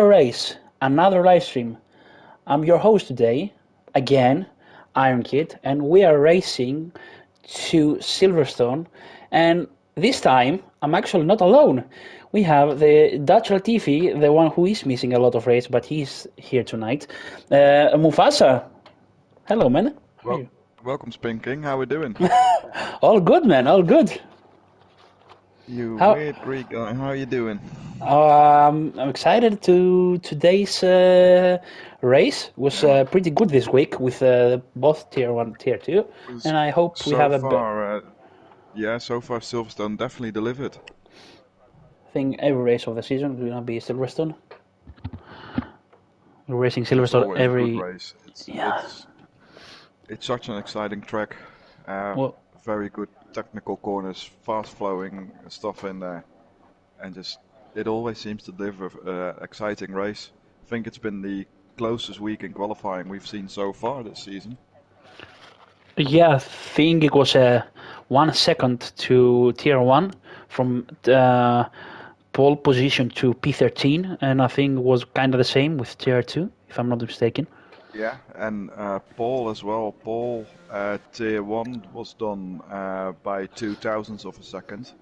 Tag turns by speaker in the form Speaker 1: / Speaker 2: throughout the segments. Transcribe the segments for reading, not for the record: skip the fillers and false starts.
Speaker 1: race, another live stream. I'm your host today, again, Iron Kid, and we are racing to Silverstone. And this time, I'm actually not alone. We have the Dutch Latifi, the one who is missing a lot of race, but he's here tonight. Mufasa, hello, man. How are
Speaker 2: Well,
Speaker 1: you?
Speaker 2: welcome, Spinking. How we doing?
Speaker 1: All good, man. All good.
Speaker 2: You
Speaker 1: How?
Speaker 2: weird Greek guy. How you doing?
Speaker 1: I'm excited to today's race. Was
Speaker 2: Yeah,
Speaker 1: pretty good this week with both tier one, tier two,
Speaker 2: was
Speaker 1: and I hope we
Speaker 2: so
Speaker 1: have
Speaker 2: far. So far Silverstone definitely delivered.
Speaker 1: thing every race of the season will not be Silverstone. We're racing
Speaker 2: It's
Speaker 1: Silverstone
Speaker 2: always a good
Speaker 1: every.
Speaker 2: race. It's
Speaker 1: Yeah.
Speaker 2: it's it's such an exciting track. Uh,
Speaker 1: Well,
Speaker 2: Very good technical corners, fast flowing stuff in there, and just it always seems to deliver exciting race. I think it's been the closest week in qualifying we've seen so far this season.
Speaker 1: yeah, I think it was 1 second to tier one from pole position to P13, and I think it was kind of the same with tier two, if I'm not mistaken.
Speaker 2: Yeah, and Paul as well. Paul tier 1 was done by 2 thousandths of a second,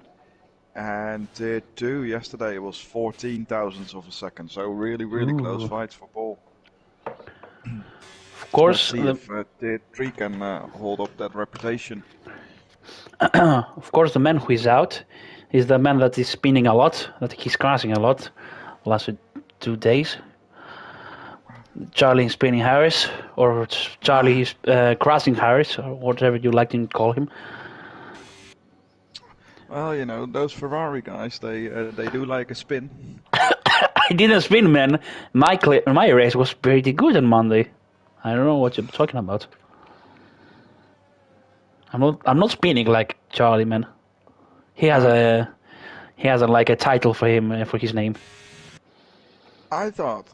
Speaker 2: and tier 2 yesterday was 14 thousandths of a second. So really, really close
Speaker 1: Ooh.
Speaker 2: fights for Paul.
Speaker 1: Of
Speaker 2: Let's
Speaker 1: course,
Speaker 2: see if tier 3 can hold up that reputation.
Speaker 1: the man who is out is the man that is spinning a lot, that he's crashing a lot last 2 days. Charlie spinning Harris, or Charlie crashing Harris, or whatever you like to call him.
Speaker 2: Well, you know, those Ferrari guys, they do like a spin.
Speaker 1: I didn't spin, man. My race was pretty good on Monday. I don't know what you're talking about. I'm not spinning like Charlie, man. He has
Speaker 2: Uh,
Speaker 1: a he has like a title for him for his name.
Speaker 2: I thought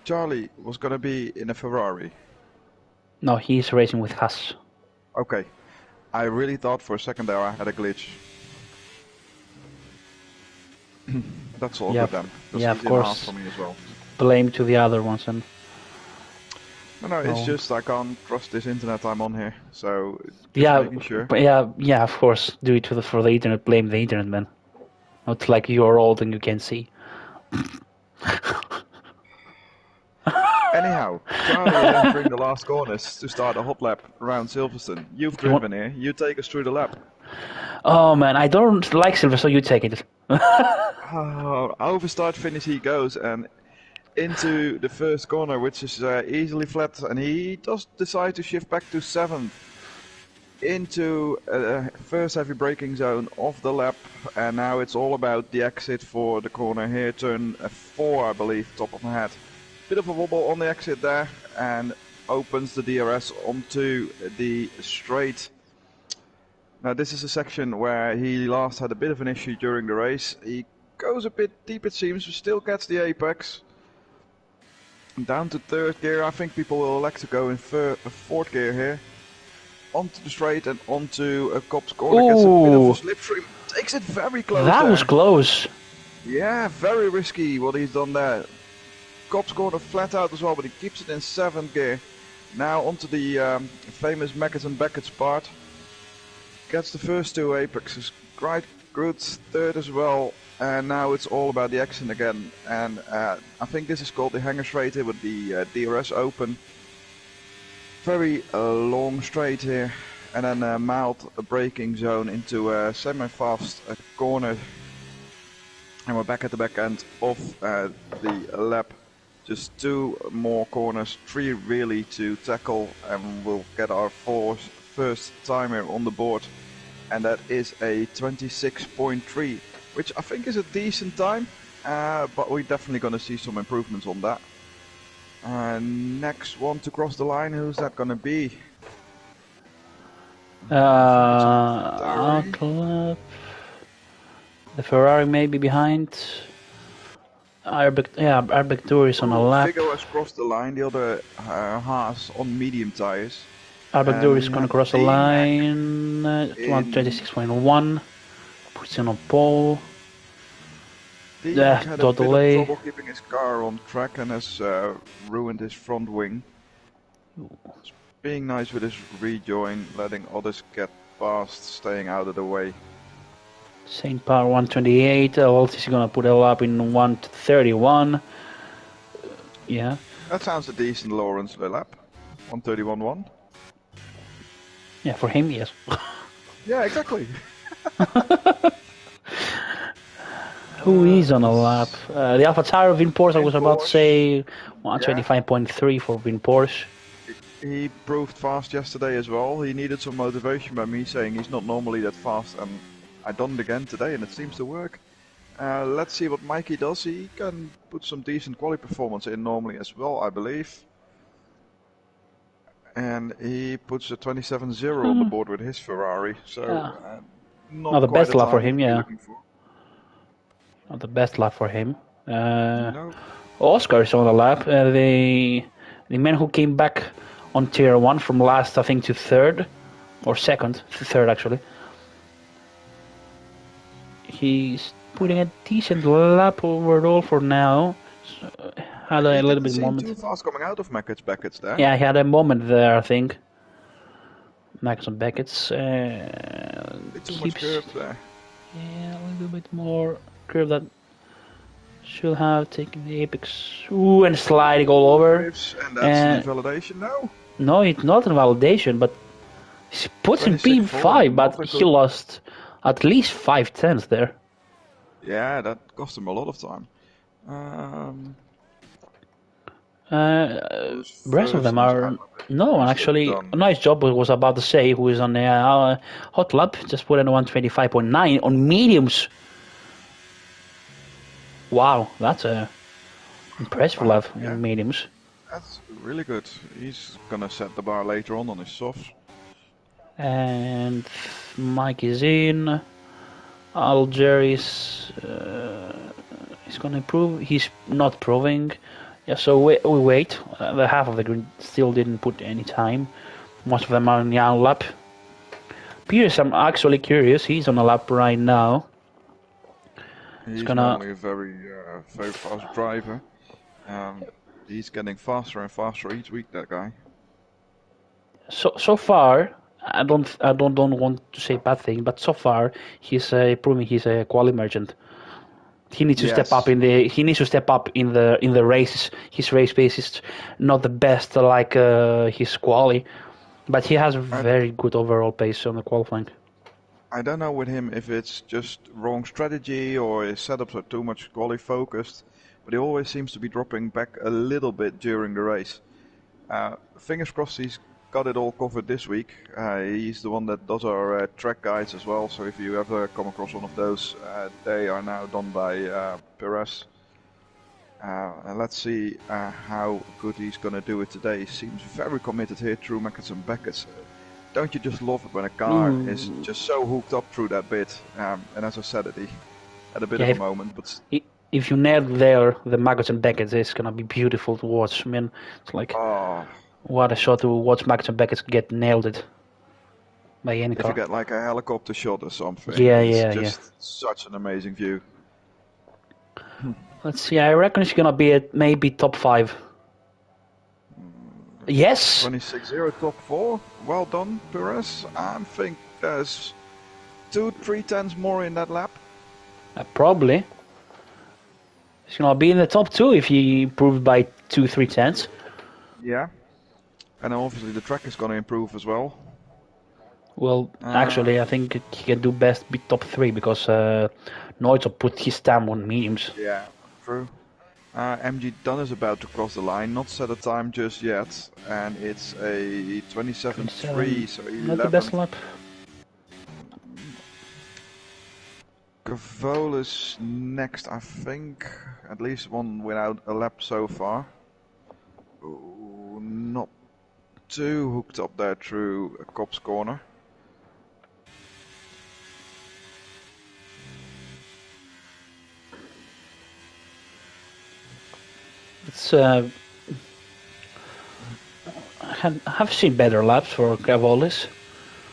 Speaker 2: Charlie was gonna be in a Ferrari.
Speaker 1: No, he's racing with Haas.
Speaker 2: Okay, I really thought for a second there I had a glitch. That's all
Speaker 1: Yeah,
Speaker 2: good then, because
Speaker 1: yeah,
Speaker 2: he's
Speaker 1: of
Speaker 2: in half
Speaker 1: course.
Speaker 2: for me as well.
Speaker 1: Blame to the other ones and
Speaker 2: No, it's
Speaker 1: well,
Speaker 2: just I can't trust this internet I'm on here, so just
Speaker 1: yeah,
Speaker 2: making sure.
Speaker 1: but yeah, of course. Do it for the internet. Blame the internet, man. Not like you're old and you can't see.
Speaker 2: Anyhow, Charlie is entering the last corners to start a hot lap around Silverstone. You've
Speaker 1: You want?
Speaker 2: driven here, you take us through the lap.
Speaker 1: Oh man, I don't like silver, so you take it.
Speaker 2: Over start finish he goes, and into the first corner, which is easily flat, and he does decide to shift back to 7th. Into first heavy braking zone of the lap, and now it's all about the exit for the corner here, turn 4 I believe, top of my head. Bit of a wobble on the exit there, and opens the DRS onto the straight. Now this is a section where he last had a bit of an issue during the race. He goes a bit deep it seems, but still gets the apex. Down to 3rd gear, I think people will elect to go in 4th gear here. Onto the straight and onto a Cop's corner, gets a bit of a
Speaker 1: Ooh,
Speaker 2: slipstream, takes it very close
Speaker 1: that was
Speaker 2: there.
Speaker 1: close.
Speaker 2: Yeah, very risky what he's done there. Cop's corner flat out as well, but he keeps it in 7th gear. Now onto the famous Mackett and Beckett's part. Gets the first 2 apexes, quite good, 3rd as well. And now it's all about the action again. And I think this is called the hanger straight here with the DRS open. Very long straight here, and then a mild braking zone into a semi-fast corner, and we're back at the back end of the lap. Just 2 more corners, 3 really to tackle, and we'll get our first timer on the board, and that is a 26.3, which I think is a decent time, but we're definitely going to see some improvements on that. Next one to cross the line, who's that gonna be? I think it's a Ferrari.
Speaker 1: Club. The Ferrari may be behind. Airbag Tour is on a
Speaker 2: Ooh,
Speaker 1: lap.
Speaker 2: Figo has crossed the line, the other Haas on medium tires.
Speaker 1: Airbag Tour
Speaker 2: And
Speaker 1: is
Speaker 2: we
Speaker 1: gonna
Speaker 2: have
Speaker 1: cross the
Speaker 2: D-Mac
Speaker 1: line.
Speaker 2: in
Speaker 1: 126.1. Puts in on pole.
Speaker 2: He
Speaker 1: Yeah,
Speaker 2: had a bit of
Speaker 1: totally.
Speaker 2: trouble keeping his car on track and has ruined his front wing. Being nice with his rejoin, letting others get past, staying out of the way.
Speaker 1: Saint Power 128. Also, he's gonna put a lap in 131. Yeah.
Speaker 2: That sounds a decent Lawrence lap. 131.1.
Speaker 1: Yeah, for him, yes.
Speaker 2: Yeah, exactly.
Speaker 1: Who is on a lap? The AlphaTauri Vin Porsche, I
Speaker 2: In
Speaker 1: was about to say
Speaker 2: yeah.
Speaker 1: 125.3 for Vin Porsche.
Speaker 2: He proved fast yesterday as well. He needed some motivation by me saying he's not normally that fast, and I done it again today, and it seems to work. Let's see what Mikey does. He can put some decent quality performance in normally as well, I believe. And he puts a 27.0 on the board with his Ferrari, so
Speaker 1: Not
Speaker 2: not
Speaker 1: the
Speaker 2: quite
Speaker 1: best
Speaker 2: the
Speaker 1: lap for
Speaker 2: time
Speaker 1: him,
Speaker 2: he'd be
Speaker 1: yeah.
Speaker 2: looking for.
Speaker 1: Not the best lap for him.
Speaker 2: No.
Speaker 1: Oscar is on the lap. The man who came back on tier 1 from last, I think, to third. Or second. Third, actually. He's putting a decent lap overall for now. So, had a
Speaker 2: He
Speaker 1: little
Speaker 2: didn't
Speaker 1: bit
Speaker 2: seem
Speaker 1: moment.
Speaker 2: too fast coming out of Beckett's there.
Speaker 1: Yeah, he had a moment there, I think. Max and Beckett's
Speaker 2: Too much curve there.
Speaker 1: Yeah, a little bit more curve that should have taken the apex. Ooh, and sliding all over.
Speaker 2: And that's an invalidation now.
Speaker 1: No, it's not invalidation, but he puts in P5, but he lost at least 5 tenths there.
Speaker 2: Yeah, that cost him a lot of time.
Speaker 1: Rest of them are no, and actually a nice job. I was about to say who is on the hot lap, just put in 125.9 on mediums. Wow, that's a impressive lap in mediums.
Speaker 2: That's really good. He's gonna set the bar later on his softs.
Speaker 1: And Mike is in. Algeris is gonna improve. He's not proving. Yeah, so we wait. The half of the grid still didn't put any time. Most of them are on the lap. Pierce, I'm actually curious. He's on a lap right now.
Speaker 2: He's normally a very fast driver. He's getting faster and faster each week. That guy.
Speaker 1: So far, I don't want to say bad thing, but so far he's proving he's a quality merchant. He needs to step up in the. He needs to step up in the races. His race pace is not the best like his quali, but he has very good overall pace on the qualifying.
Speaker 2: I don't know with him if it's just wrong strategy or his setups are too much quali focused, but he always seems to be dropping back a little bit during the race. Fingers crossed he's got it all covered this week. He's the one that does our track guides as well, so if you ever come across one of those, they are now done by Prix. And let's see how good he's going to do it today. He seems very committed here through Meckers and Beckers. Don't you just love it when a car is just so hooked up through that bit? And as I said, he had a bit of a moment, but
Speaker 1: if you nail there the Maggots and Beckett, it's gonna be beautiful to watch. I mean, it's like what a shot to watch Maggots and Beckett get nailed it by any car.
Speaker 2: If you get like a helicopter shot or something,
Speaker 1: it's
Speaker 2: just such an amazing view.
Speaker 1: Let's see, I reckon it's gonna be at maybe top 5. Yes!
Speaker 2: 26-0 top 4. Well done, Perez. I think there's 2-3 tenths more in that lap.
Speaker 1: Probably. He's gonna be in the top 2 if he improved by 2-3 tenths.
Speaker 2: Yeah. And obviously the track is gonna improve as well.
Speaker 1: Well, actually, I think he can do best be top 3 because Neutral put his stamp on mediums.
Speaker 2: Yeah, true. MG Dunn is about to cross the line, not set a time just yet, and it's a 27.3, so 11.
Speaker 1: Not the best lap.
Speaker 2: Cavola's next, I think, at least one without a lap so far. Ooh, not too hooked up there through a cop's corner.
Speaker 1: It's I have seen better laps for Cavolis.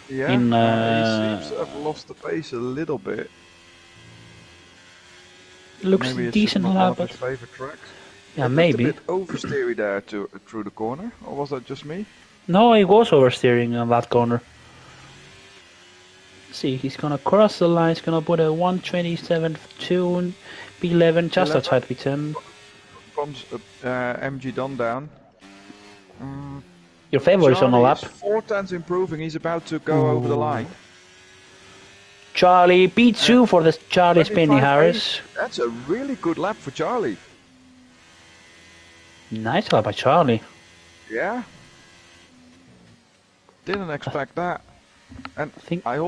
Speaker 2: Yeah, he seems to have lost the pace a little bit.
Speaker 1: Looks
Speaker 2: Maybe it's just
Speaker 1: decent
Speaker 2: not one
Speaker 1: lap,
Speaker 2: of his
Speaker 1: but
Speaker 2: favorite tracks.
Speaker 1: yeah,
Speaker 2: It looked a
Speaker 1: maybe.
Speaker 2: bit oversteery there through the corner, or was that just me?
Speaker 1: No, he was oversteering on that corner. See, he's gonna cross the line. He's gonna put a 127.2 P11 just
Speaker 2: 11
Speaker 1: outside P10.
Speaker 2: comes MG Don down.
Speaker 1: Your favorite is on the
Speaker 2: Charlie is
Speaker 1: lap.
Speaker 2: 4 tenths improving. He's about to go over the
Speaker 1: Ooh.
Speaker 2: line.
Speaker 1: Charlie P2 for the Charlie Spinning
Speaker 2: 25.8.
Speaker 1: Harris.
Speaker 2: That's a really good lap for Charlie.
Speaker 1: Nice lap by Charlie.
Speaker 2: Yeah. Didn't expect that. And I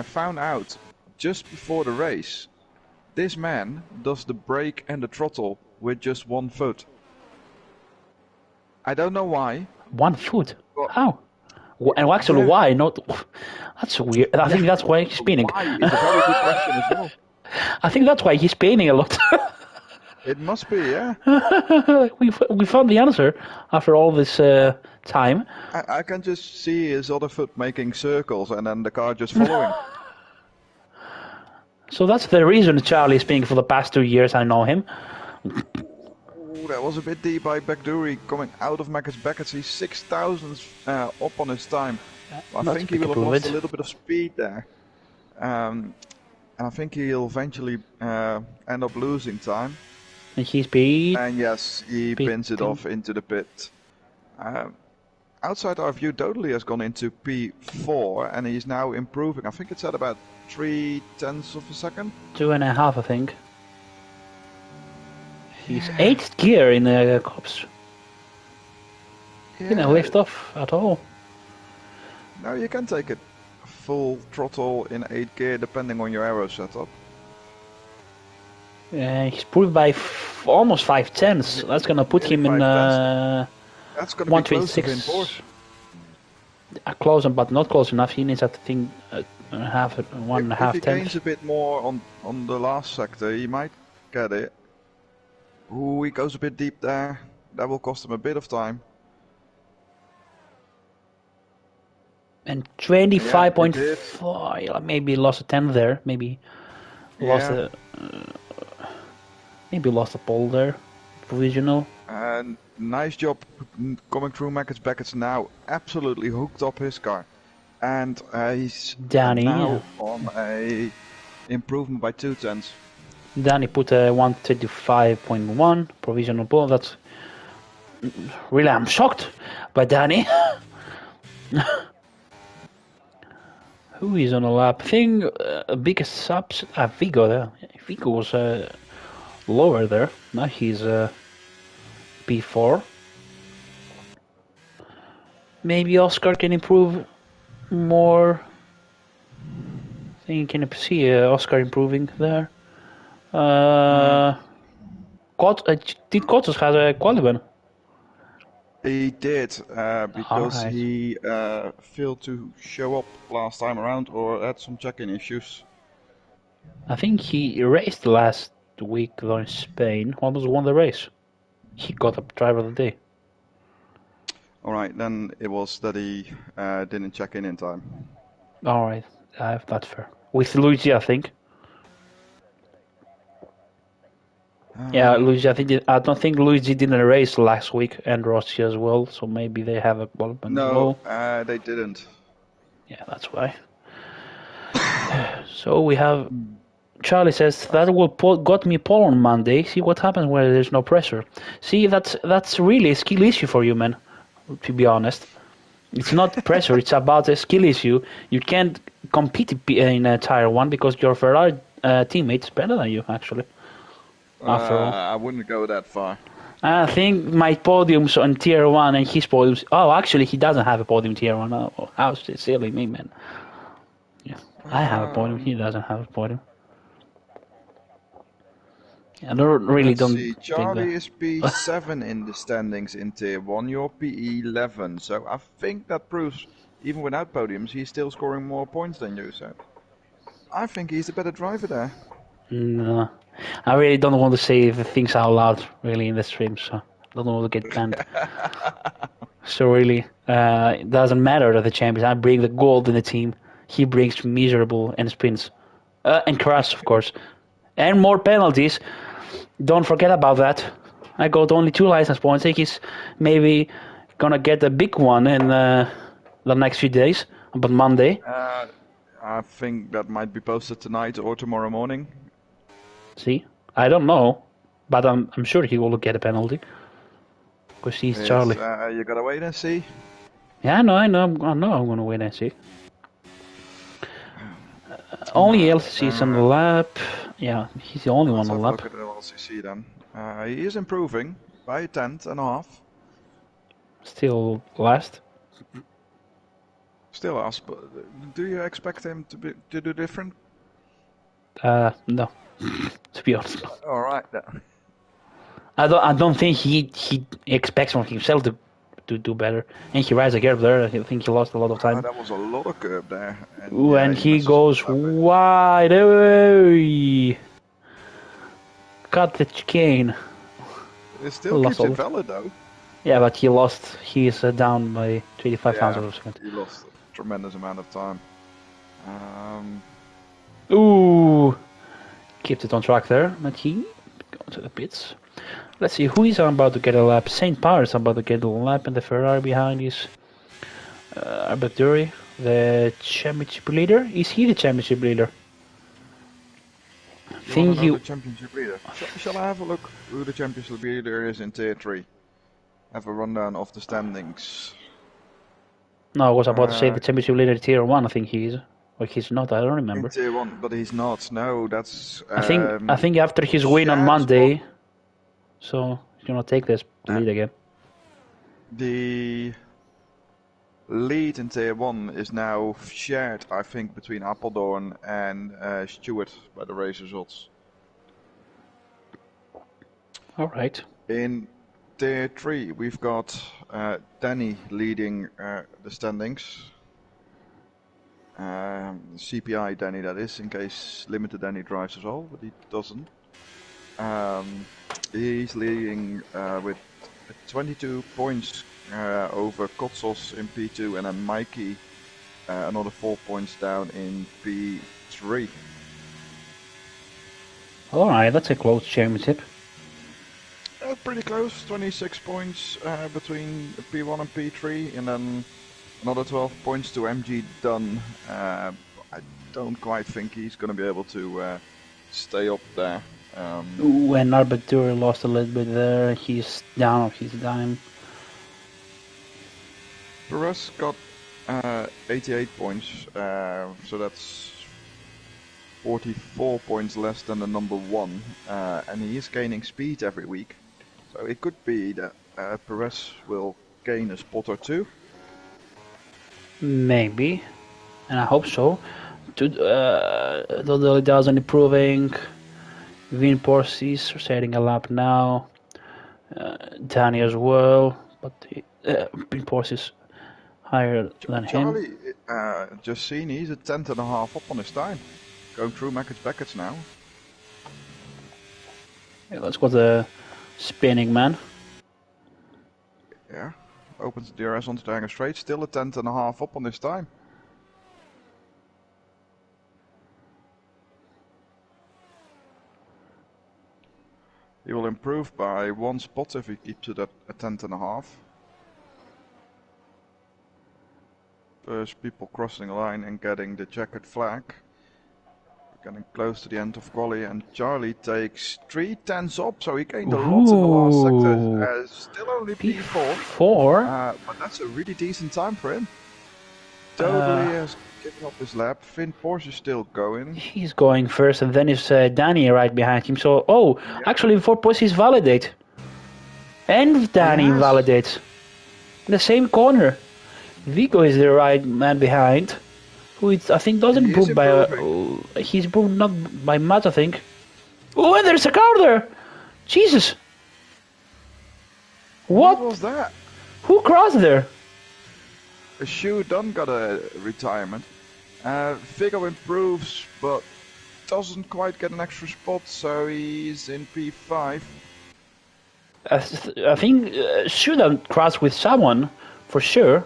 Speaker 2: found out just before the race, this man does the brake and the throttle with just 1 foot. I don't know why.
Speaker 1: 1 foot?
Speaker 2: Well,
Speaker 1: How? And actually,
Speaker 2: yeah.
Speaker 1: why? Not. That's weird. I think that's why he's spinning.
Speaker 2: Why is a very good question as well.
Speaker 1: I think that's why he's spinning a lot.
Speaker 2: It must be, yeah.
Speaker 1: we found the answer after all this time.
Speaker 2: I can just see his other foot making circles and then the car just following.
Speaker 1: So that's the reason Charlie is spinning for the past 2 years. I know him.
Speaker 2: Ooh, that was a bit deep by Bagduri coming out of Mack's Beckett. He's 6 thousandths up on his time. I think he will have lost a little bit of speed there. And I think he'll eventually end up losing time.
Speaker 1: And he's beat.
Speaker 2: And yes, he pins it off into the pit. Outside our view, Dodley has gone into P4 and he's now improving. I think it's at about 3 tenths of a second.
Speaker 1: 2.5, I think. He's 8th gear in the Cops.
Speaker 2: Yeah.
Speaker 1: Didn't lift off at all.
Speaker 2: No, you can take it full throttle in 8th gear depending on your aero setup.
Speaker 1: He's proved by almost 5 tenths. That's gonna put him in
Speaker 2: That's gonna be close to Porsche.
Speaker 1: Close, but not close enough. He needs, I think, 1.5
Speaker 2: If he
Speaker 1: tenths.
Speaker 2: gains a bit more on the last sector, he might get it. Ooh, he goes a bit deep there. That will cost him a bit of time.
Speaker 1: And 25.4, maybe lost a 10 there. Maybe lost a pole there. Provisional.
Speaker 2: And nice job coming through Mackett's Beckett's now. Absolutely hooked up his car. And he's
Speaker 1: Danny,
Speaker 2: now on a improvement by 2 tenths.
Speaker 1: Danny put a 135.1 provisional pole. That's really, I'm shocked by Danny. Who is on the lap? I think biggest subs. Vigo there. Vigo was lower there. Now he's P4. Maybe Oscar can improve more. I think you can see Oscar improving there. Did Kotos have a qualifying?
Speaker 2: He did, because he failed to show up last time around or had some check-in issues.
Speaker 1: I think he raced last week though in Spain. What was won the race? He got a driver of the day.
Speaker 2: Alright, then it was that he didn't check in time.
Speaker 1: Alright, that's fair. With Luigi, I think. Yeah, Luigi. I don't think Luigi didn't race last week, and Rossi as well. So maybe they have a qualifying.
Speaker 2: No, they didn't.
Speaker 1: Yeah, that's why. So we have Charlie says that got me pole on Monday. See what happens when there's no pressure. See, that's really a skill issue for you, man. To be honest, it's not pressure. It's about a skill issue. You can't compete in a Tier 1 because your Ferrari teammate is better than you, actually. After all,
Speaker 2: I wouldn't go that far.
Speaker 1: I think my podium's on Tier 1 and his podium's... Oh, actually, he doesn't have a podium Tier 1. Oh, how silly me, man. Yeah, I have a podium. He doesn't have a podium. I don't
Speaker 2: see. Charlie is P7 in the standings in Tier 1. You're P11. So I think that proves, even without podiums, he's still scoring more points than you. So I think he's the better driver there.
Speaker 1: No. I really don't want to say the things out loud, really, in the stream, so I don't want to get banned. So really, it doesn't matter that the champions. I bring the gold in the team. He brings miserable and spins. And crash, of course. And more penalties. Don't forget about that. I got only 2 license points. I think he's maybe gonna get a big one in the next few days, about Monday.
Speaker 2: I think that might be posted tonight or tomorrow morning.
Speaker 1: See, I don't know, but I'm sure he will get a penalty because he's Charlie.
Speaker 2: You gotta wait and see.
Speaker 1: Yeah, I know. I'm gonna wait and see. Only LCC's on the lap. Yeah, he's the only one on the lap.
Speaker 2: Let's have a look at the LCC then. He is improving by a tenth and a half.
Speaker 1: Still last.
Speaker 2: Still us, but do you expect him to do different?
Speaker 1: No, to be honest.
Speaker 2: All right then.
Speaker 1: I don't think he expects from himself to do better. And he rides a curb there. I think he lost a lot of time.
Speaker 2: That was a lot of curb there. And
Speaker 1: when he goes wide away. Cut the chicane.
Speaker 2: It still keeps it valid though.
Speaker 1: Yeah, but he lost. He's down by 25 thousandths of a second.
Speaker 2: He lost a tremendous amount of time.
Speaker 1: Ooh, kept it on track there, but he got to the pits. Let's see who is about to get a lap. Saint Power is about to get a lap, and the Ferrari behind is Arbituri, the championship leader. Is he the championship leader?
Speaker 2: The championship leader. Shall I have a look who the championship leader is in Tier 3? Have a rundown of the standings.
Speaker 1: No, I was about to say the championship leader Tier 1, I think he is. Or he's not, I don't remember.
Speaker 2: In Tier 1, but he's not. No, that's...
Speaker 1: I think after his win on Monday, so he's gonna take the lead again.
Speaker 2: The lead in Tier 1 is now shared, I think, between Apeldoorn and Stewart by the race results.
Speaker 1: Alright.
Speaker 2: In Tier 3, we've got Danny leading the standings. CPI Danny, that is, in case Limited Danny drives as well, but he doesn't. He's leading with 22 points over Kotsos in P2, and then Mikey another 4 points down in P3.
Speaker 1: Alright, that's a close championship.
Speaker 2: Pretty close, 26 points between P1 and P3, and then another 12 points to MG Dunn. I don't quite think he's going to be able to stay up there.
Speaker 1: When Arbiter lost a little bit there, he's down on his dime.
Speaker 2: Perez got 88 points, so that's 44 points less than the number 1, and he is gaining speed every week. So it could be that Perez will gain a spot or two.
Speaker 1: Maybe, and I hope so. Totally doesn't improving. Vin Porcis setting a lap now. Danny as well, but Vin Porcis higher than
Speaker 2: Charlie,
Speaker 1: him.
Speaker 2: just seen, he's a tenth and a half up on his time. Going through Beckett now.
Speaker 1: Yeah, let's go the spinning man.
Speaker 2: Yeah, opens the DRS onto the Hanger Straight, still a tenth and a half up on his time. He will improve by 1 spot if he keeps it at a tenth and a half. First people crossing the line and getting the checkered flag. Getting close to the end of quali, and Charlie takes 3 tenths up, so he gained a lot in the last sector. Still only P4. But that's a really decent time for him. Totally has given up his lap. Finn Porsche is still going.
Speaker 1: He's going first, and then is Danny right behind him. So, actually, for Porsche is validate. And Danny validates. The same corner. Vigo is the right man behind. Who I think doesn't improve by he's improved not by much, I think. Oh, and there's a car there! Jesus! What
Speaker 2: was that?
Speaker 1: Who crossed there?
Speaker 2: Shu Dunn got a retirement. Vigo improves, but doesn't quite get an extra spot, so he's in P5.
Speaker 1: I think should have crossed with someone for sure.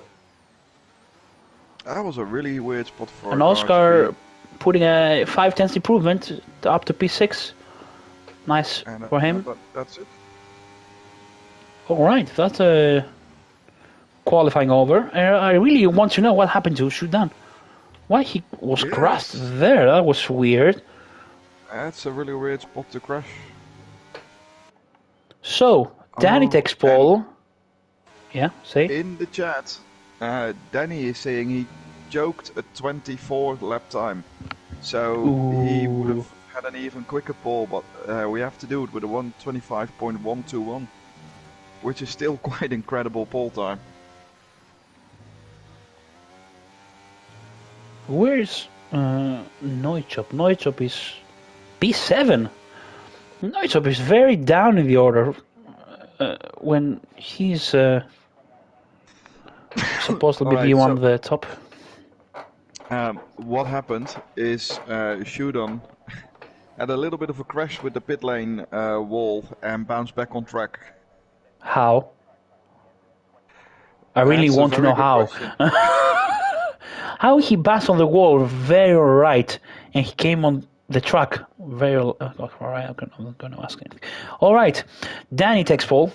Speaker 2: That was a really weird spot for
Speaker 1: an Oscar putting a 5 tenths improvement up to P6. Nice
Speaker 2: And
Speaker 1: for him.
Speaker 2: that's it.
Speaker 1: All right, that's qualifying over. I really want to know what happened to Sudan. Why he was crashed there? That was weird.
Speaker 2: That's a really weird spot to crash.
Speaker 1: So, Danny takes pole. Yeah, say.
Speaker 2: In the chat, Danny is saying he joked a 24 lap time. So he would have had an even quicker pole, but we have to do it with a 125.121, which is still quite incredible pole time.
Speaker 1: Where's Neuchop? Neuchop is P7. Neuchop is very down in the order when he's supposed to be one of the top.
Speaker 2: What happened is Shudon had a little bit of a crash with the pit lane wall and bounced back on track.
Speaker 1: How? I really want to know how. How he passed on the wall very right and he came on the track very. Alright, I'm going to ask him. All right, Danny takes pole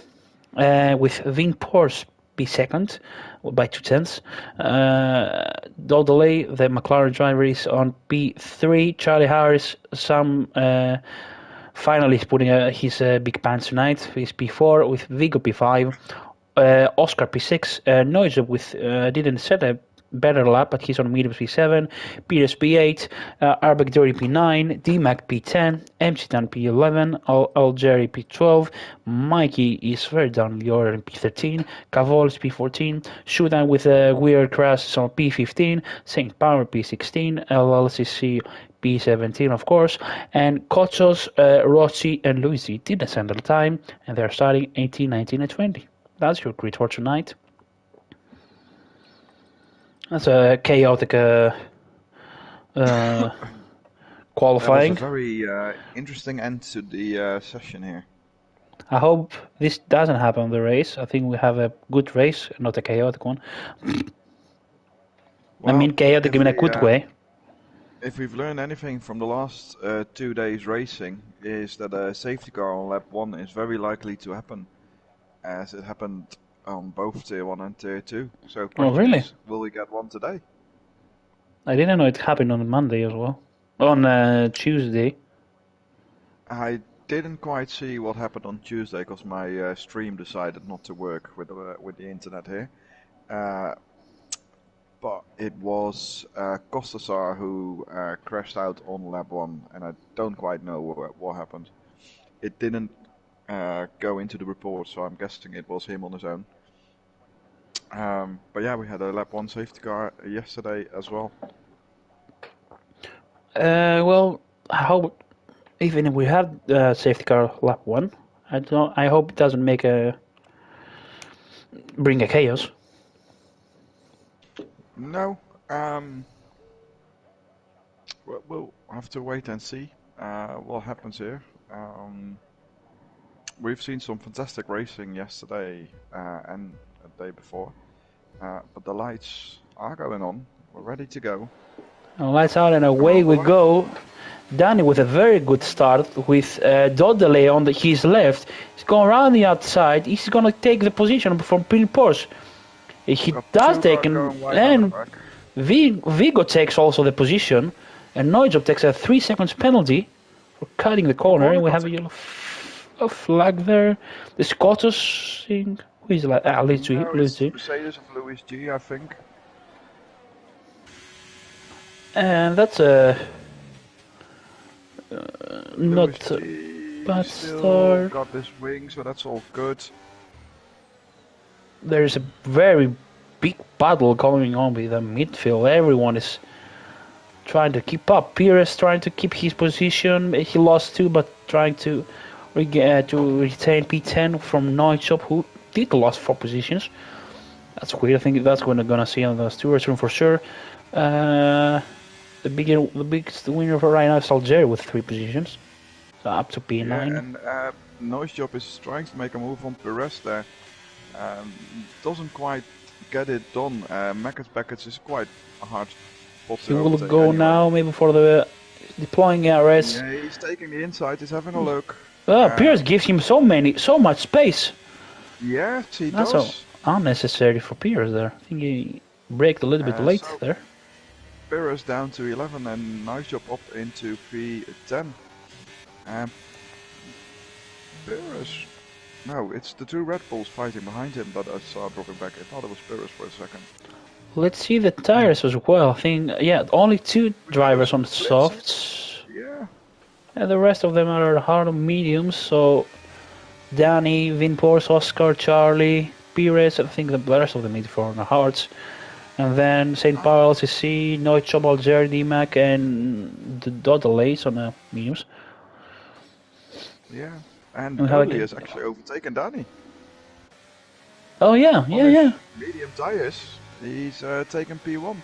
Speaker 1: with Vin Porsche be second by 2/10. Delay, the McLaren driver, is on P3. Charlie Harris, finally is putting his big pants tonight. He's P4 with Vigo P5. Oscar P6. Neuser with didn't set a better lap, but he's on medium P7. Peters P8. Arbeck Dory P9. DMAC P10. MC10 P11. Algeri P12. Mikey is very down in the order in P13. Cavol is P14. Shudan with a weird crash is on P15. St. Power P16. LLCC P17, of course. And Kochos, Rossi, and Luisi didn't send the time, and they're starting 18, 19, and 20. That's your grid for tonight. That's a chaotic qualifying.
Speaker 2: That was a very interesting end to the session here.
Speaker 1: I hope this doesn't happen in the race. I think we have a good race, not a chaotic one. Well, I mean chaotic in a good way.
Speaker 2: If we've learned anything from the last 2 days racing, is that a safety car on lap 1 is very likely to happen, as it happened on both Tier 1 and Tier 2. So
Speaker 1: really?
Speaker 2: Will we get one today?
Speaker 1: I didn't know it happened on Monday as well. On Tuesday.
Speaker 2: I didn't quite see what happened on Tuesday because my stream decided not to work with the internet here. But it was Kostasar who crashed out on lap 1, and I don't quite know what happened. It didn't go into the report, so I'm guessing it was him on his own. But yeah, we had a lap 1 safety car yesterday as well.
Speaker 1: Well, I hope even if we have safety car lap 1, I hope it doesn't bring a chaos.
Speaker 2: No, we'll have to wait and see what happens here. We've seen some fantastic racing yesterday and the day before, but the lights are going on. We're ready to go.
Speaker 1: Lights out and away we go. Danny with a very good start with Dodele on his left. He's going around the outside. He's going to take the position from Prix Porsche. He does take, and Vigo takes also the position, and Neujob takes a 3 seconds penalty for cutting the corner, and we have a yellow flag there. The Scottish thing, who is that? Luigi.
Speaker 2: Mercedes of Louis G, I think.
Speaker 1: And that's a not a bad start.
Speaker 2: Got this wing, so that's all good.
Speaker 1: There's a very big battle going on with the midfield. Everyone is trying to keep up. Pires trying to keep his position. He lost 2, but trying to retain P10 from Neuchop, who did lose 4 positions. That's weird. I think that's what we're gonna see on the stewards room for sure. The biggest winner for right now is Algeri with 3 positions, so up to P9.
Speaker 2: Yeah, and Neuchop is trying to make a move on Perez there. Doesn't quite get it done. Beckett is quite a hard spot to
Speaker 1: He will go
Speaker 2: anyway.
Speaker 1: now, maybe for the deploying RS.
Speaker 2: Yeah, he's taking the inside. He's having a look.
Speaker 1: Pierce gives him so much space.
Speaker 2: Yes, he
Speaker 1: That's so
Speaker 2: does.
Speaker 1: unnecessary for Pierce there. I think he braked a little bit late
Speaker 2: So
Speaker 1: there.
Speaker 2: Pires down to 11 and nice job up into P10. Um, Pires. No, it's the two Red Bulls fighting behind him, but I saw dropping back. I thought it was Pires for a second.
Speaker 1: Let's see the tires as well. I think, yeah, only two drivers on the
Speaker 2: Splits.
Speaker 1: softs.
Speaker 2: Yeah.
Speaker 1: And the rest of them are hard and mediums, so Danny, Vinpors, Oscar, Charlie, Pires, I think the rest of them need for the hards. And then St. Paul's, CC, Neuchobal, Jerry, D-Mac, and the Dodelays on the mediums.
Speaker 2: Yeah. And Dodley has actually overtaken Danny.
Speaker 1: Oh yeah, yeah.
Speaker 2: Medium tires, he's taken P1.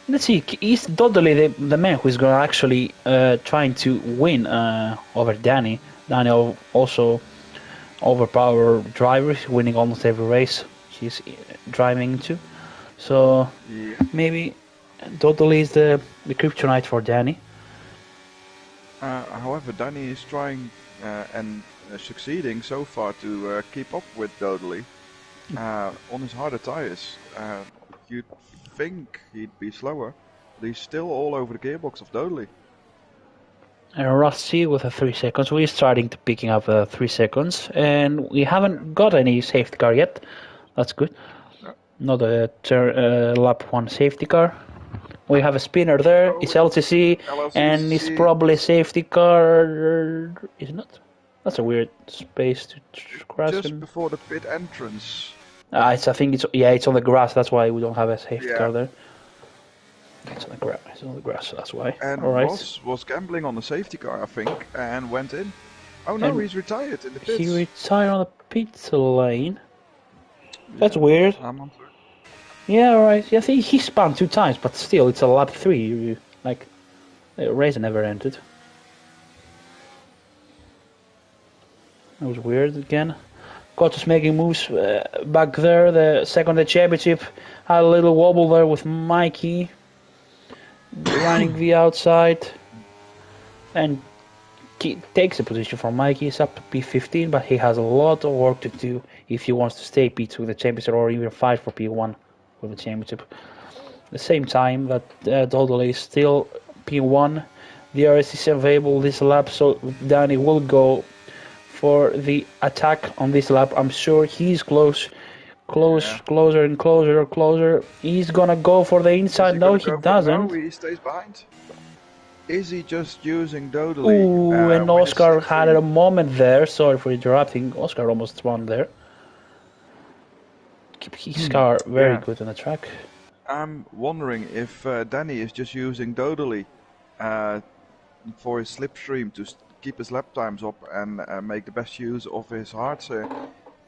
Speaker 1: Let's see, is Dodley the man who is going to actually trying to win over Danny? Danny also overpowered driver, winning almost every race he's driving into. So maybe Dodley is the kryptonite for Danny.
Speaker 2: However, Danny is trying and succeeding so far to keep up with Dodley on his harder tires. You'd think he'd be slower, but he's still all over the gearbox of Dodley.
Speaker 1: And Rusty with a 3 seconds. We're starting to picking up 3 seconds, and we haven't got any safety car yet. That's good. No. Not a lap 1 safety car. We have a spinner there. It's LCC, and it's probably a safety car. Is it not? That's a weird space to cross.
Speaker 2: Just before the pit entrance.
Speaker 1: I think it's on the grass. That's why we don't have a safety car there. It's on the grass. It's on the grass. So that's why.
Speaker 2: And Ross was gambling on the safety car, I think, and went in. Oh no, he's retired in the pits.
Speaker 1: He retired on the pit lane. That's weird. Yeah, right. I think he spun 2 times, but still, it's a lap 3. Like, the race never ended. That was weird again. Cottas making moves back there. The second championship had a little wobble there with Mikey running the outside, and takes a position from Mikey. He's up to P15, but he has a lot of work to do if he wants to stay P2 in the championship or even fight for P1 for the championship. At the same time that Dodley is still P1, the RS is available this lap, so Danny will go for the attack on this lap. I'm sure he's closer and closer. He's gonna go for the inside. No, he doesn't.
Speaker 2: No, he stays behind. Is he just using Dodley?
Speaker 1: Ooh, and Oscar had a moment there. Sorry for interrupting. Oscar almost won there. Keep his car very good on the track.
Speaker 2: I'm wondering if Danny is just using Dodley for his slipstream to keep his lap times up and make the best use of his hards here.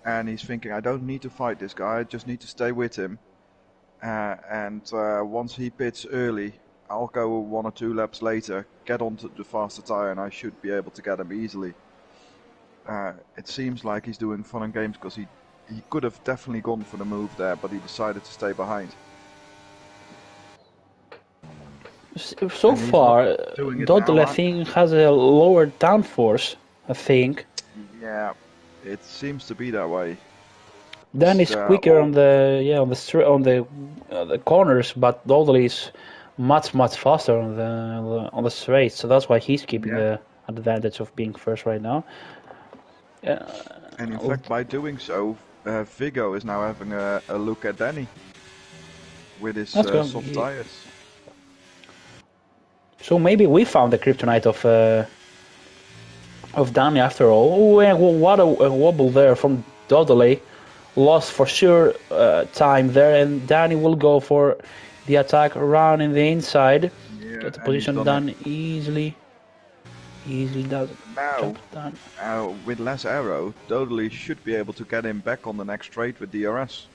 Speaker 2: And he's thinking, I don't need to fight this guy, I just need to stay with him. And once he pits early, I'll go 1 or 2 laps later, get onto the faster tyre, and I should be able to get him easily. It seems like he's doing fun and games because he could have definitely gone for the move there, but he decided to stay behind.
Speaker 1: So far, Dodley, I think, has a lower downforce, I think.
Speaker 2: Yeah, it seems to be that way.
Speaker 1: Danny's quicker on the corners, but Dodley is much faster on the straight, so that's why he's keeping the advantage of being first right now.
Speaker 2: And in fact, by doing so, Vigo is now having a look at Danny with his soft tires.
Speaker 1: So maybe we found the kryptonite of Danny after all. Oh, what a wobble there from Dodley. Lost for sure time there, and Danny will go for the attack around in the inside. Get the position done easily. Easily does it.
Speaker 2: Now, with less aero, Dodley should be able to get him back on the next straight with DRS.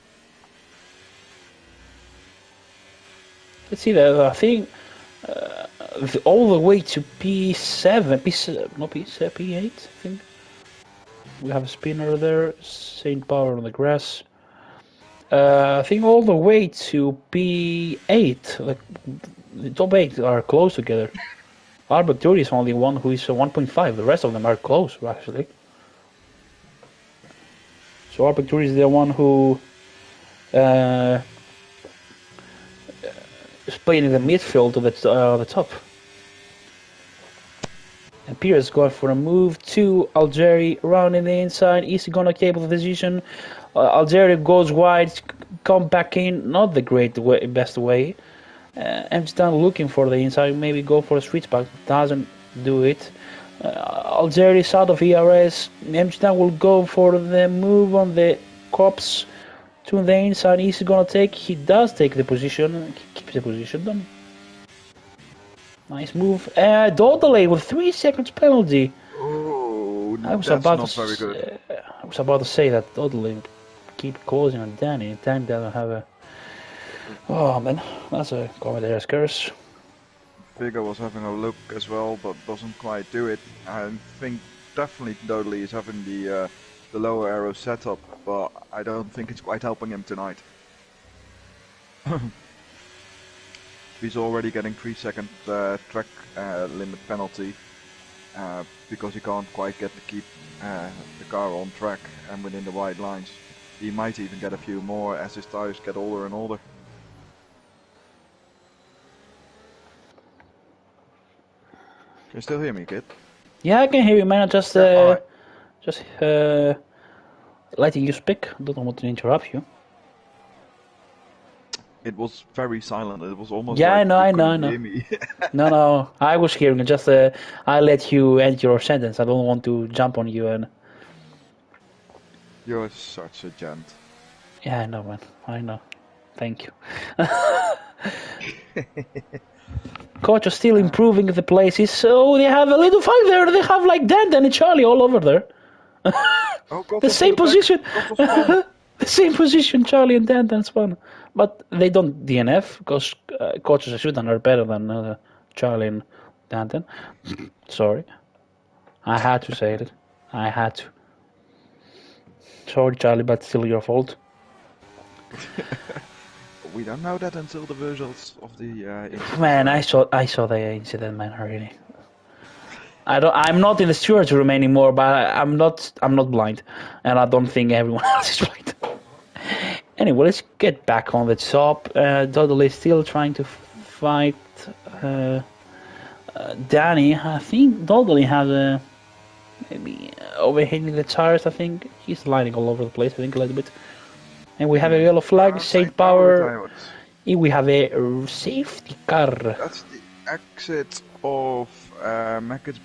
Speaker 1: Let's see that. I think all the way to P7, P8, I think. We have a spinner there, St. Power on the grass. I think all the way to P8, like the top 8 are close together. Arbiter is only one who is 1.5. The rest of them are close, actually. So Arbiter is the one who is playing in the midfield to the top. And Pierce going for a move to Algeri, rounding the inside. Is he gonna keep the position? Algeri goes wide, come back in. Not the best way. Amsterdam looking for the inside, maybe go for a switch back. Doesn't do it. Algeri is out of ERS. Amsterdam will go for the move on the cops to the inside. Is he gonna take? He does take the position. He keeps the position then. Nice move. Dodley with 3 seconds penalty.
Speaker 2: Oh,
Speaker 1: That's
Speaker 2: not very good.
Speaker 1: I was about to say that Dodley would keep closing on Danny. Danny doesn't have a... Oh man, that's a commentator's curse.
Speaker 2: Viggo was having a look as well, but doesn't quite do it. I think definitely Dodley is having the lower arrow setup, but I don't think it's quite helping him tonight. He's already getting 3-second track limit penalty because he can't quite get to keep the car on track and within the wide lines. He might even get a few more as his tires get older and older. Can you still hear me, kid?
Speaker 1: Yeah, I can hear you, man. I just letting you speak. I don't want to interrupt you.
Speaker 2: It was very silent. It was almost
Speaker 1: yeah,
Speaker 2: like
Speaker 1: I
Speaker 2: you
Speaker 1: know.
Speaker 2: couldn't hear me.
Speaker 1: No, I was hearing. Just I let you end your sentence. I don't want to jump on you and.
Speaker 2: You're such a gent.
Speaker 1: Yeah, I know, man. I know. Thank you. Coach is still improving the places, so they have a little fight there. They have like Dan and Charlie all over there.
Speaker 2: Oh, God,
Speaker 1: the same position. The same position, Charlie and Dan spawn. But they don't DNF because coaches shooting are better than Charlie and Danton. Sorry. I had to say it. I had to. Sorry, Charlie, but still your fault.
Speaker 2: We don't know that until the results of the incident.
Speaker 1: Man, I saw the incident, man. Really. I'm not in the stewards room anymore, but I'm not blind, and I don't think everyone else is blind. Anyway, let's get back on the top. Dudley is still trying to fight Danny. I think Dudley has maybe overheating the tires. I think he's lining all over the place. I think a little bit. And we have a yellow flag, Saint Power. We have a safety car.
Speaker 2: That's the exit of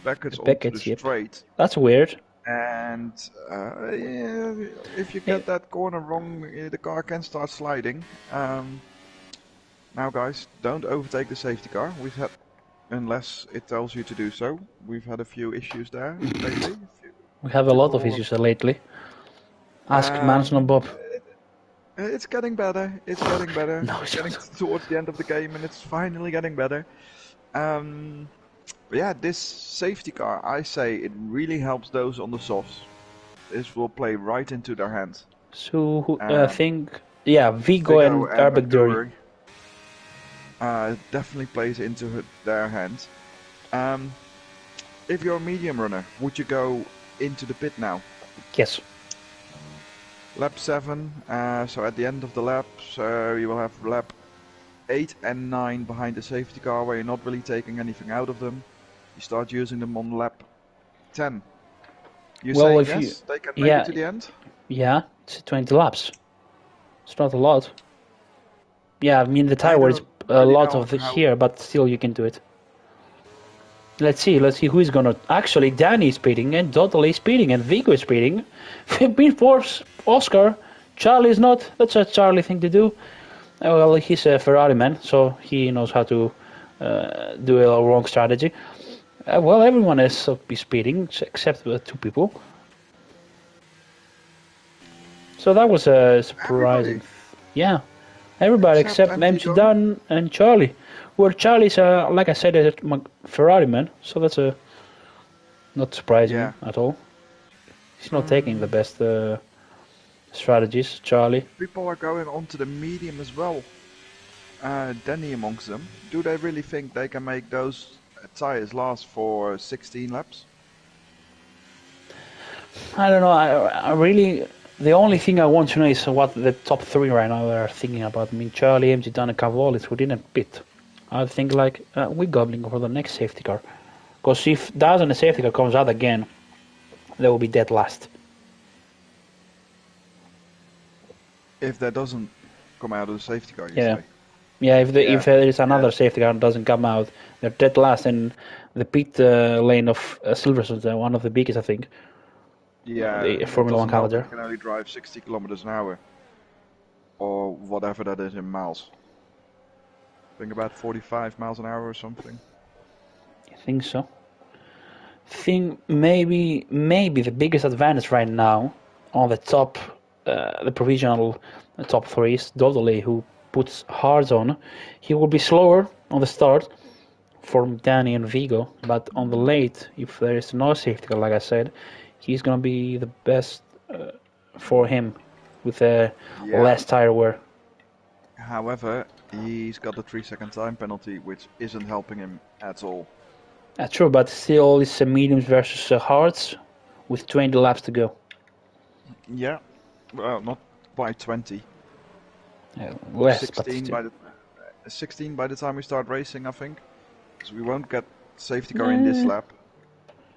Speaker 2: Beckett's onto the straight.
Speaker 1: That's weird.
Speaker 2: And yeah, if you get that corner wrong, the car can start sliding. Now, guys, don't overtake the safety car. We've had, unless it tells you to do so. We've had a few issues there lately.
Speaker 1: We have a lot of issues lately. Ask Manson and Bob.
Speaker 2: It's getting better. It's getting better.
Speaker 1: No,
Speaker 2: it's getting towards the end of the game, and it's finally getting better. But yeah, this safety car, I say, it really helps those on the softs. This will play right into their hands.
Speaker 1: So I think, yeah, Viggo and Arbek
Speaker 2: definitely plays into their hands. If you're a medium runner, would you go into the pit now?
Speaker 1: Yes.
Speaker 2: Lap 7, so at the end of the laps, you will have lap 8 and 9 behind the safety car where you're not really taking anything out of them. You start using them on lap 10. You say yes, they can make it to the end?
Speaker 1: Yeah, it's 20 laps. It's not a lot. Yeah, I mean the tire is a lot of here, but still you can do it. Let's see who is gonna... Actually, Danny is speeding, and Dottle is speeding, and Viggo is speeding. Force Oscar. Charlie is not. That's a Charlie thing to do. Well, he's a Ferrari man, so he knows how to do a wrong strategy. Well, everyone is speeding, except 2 people. So that was a surprising... Yeah. Everybody except MC Dunn and Charlie. Well, Charlie's, like I said, a Ferrari man, so that's not surprising at all. He's not taking the best strategies, Charlie.
Speaker 2: People are going on to the medium as well. Danny amongst them. Do they really think they can make those tires last for 16 laps.
Speaker 1: I don't know. I really. The only thing I want to know is what the top three right now are thinking about. I mean, Charlie, MG, Dan, and Cavolis who didn't pit. I think like we're gobbling for the next safety car. Because if doesn't a safety car comes out again, they will be dead last.
Speaker 2: If that doesn't come out of the safety car, you
Speaker 1: Yeah.
Speaker 2: say?
Speaker 1: Yeah, if there is another safety car that doesn't come out, they're dead last, and the pit lane of Silverstone is one of the biggest, I think.
Speaker 2: Yeah,
Speaker 1: The
Speaker 2: it
Speaker 1: Formula One
Speaker 2: doesn't help that
Speaker 1: calendar.
Speaker 2: you can only drive 60 kilometers an hour. Or whatever that is in miles. I think about 45 miles an hour or something.
Speaker 1: I think so. Think maybe the biggest advantage right now on the top, the provisional top three is Dodley, who puts hards on. He will be slower on the start from Danny and Vigo, but on the late, if there is no safety car, like I said, he's gonna be the best for him with less tire wear.
Speaker 2: However, he's got a 3-second time penalty, which isn't helping him at all.
Speaker 1: True, but still, it's a mediums versus hards with 20 laps to go.
Speaker 2: Yeah, well, not by 20.
Speaker 1: Less,
Speaker 2: 16 by the 16 by the time we start racing, I think. Because we won't get safety car in this lap.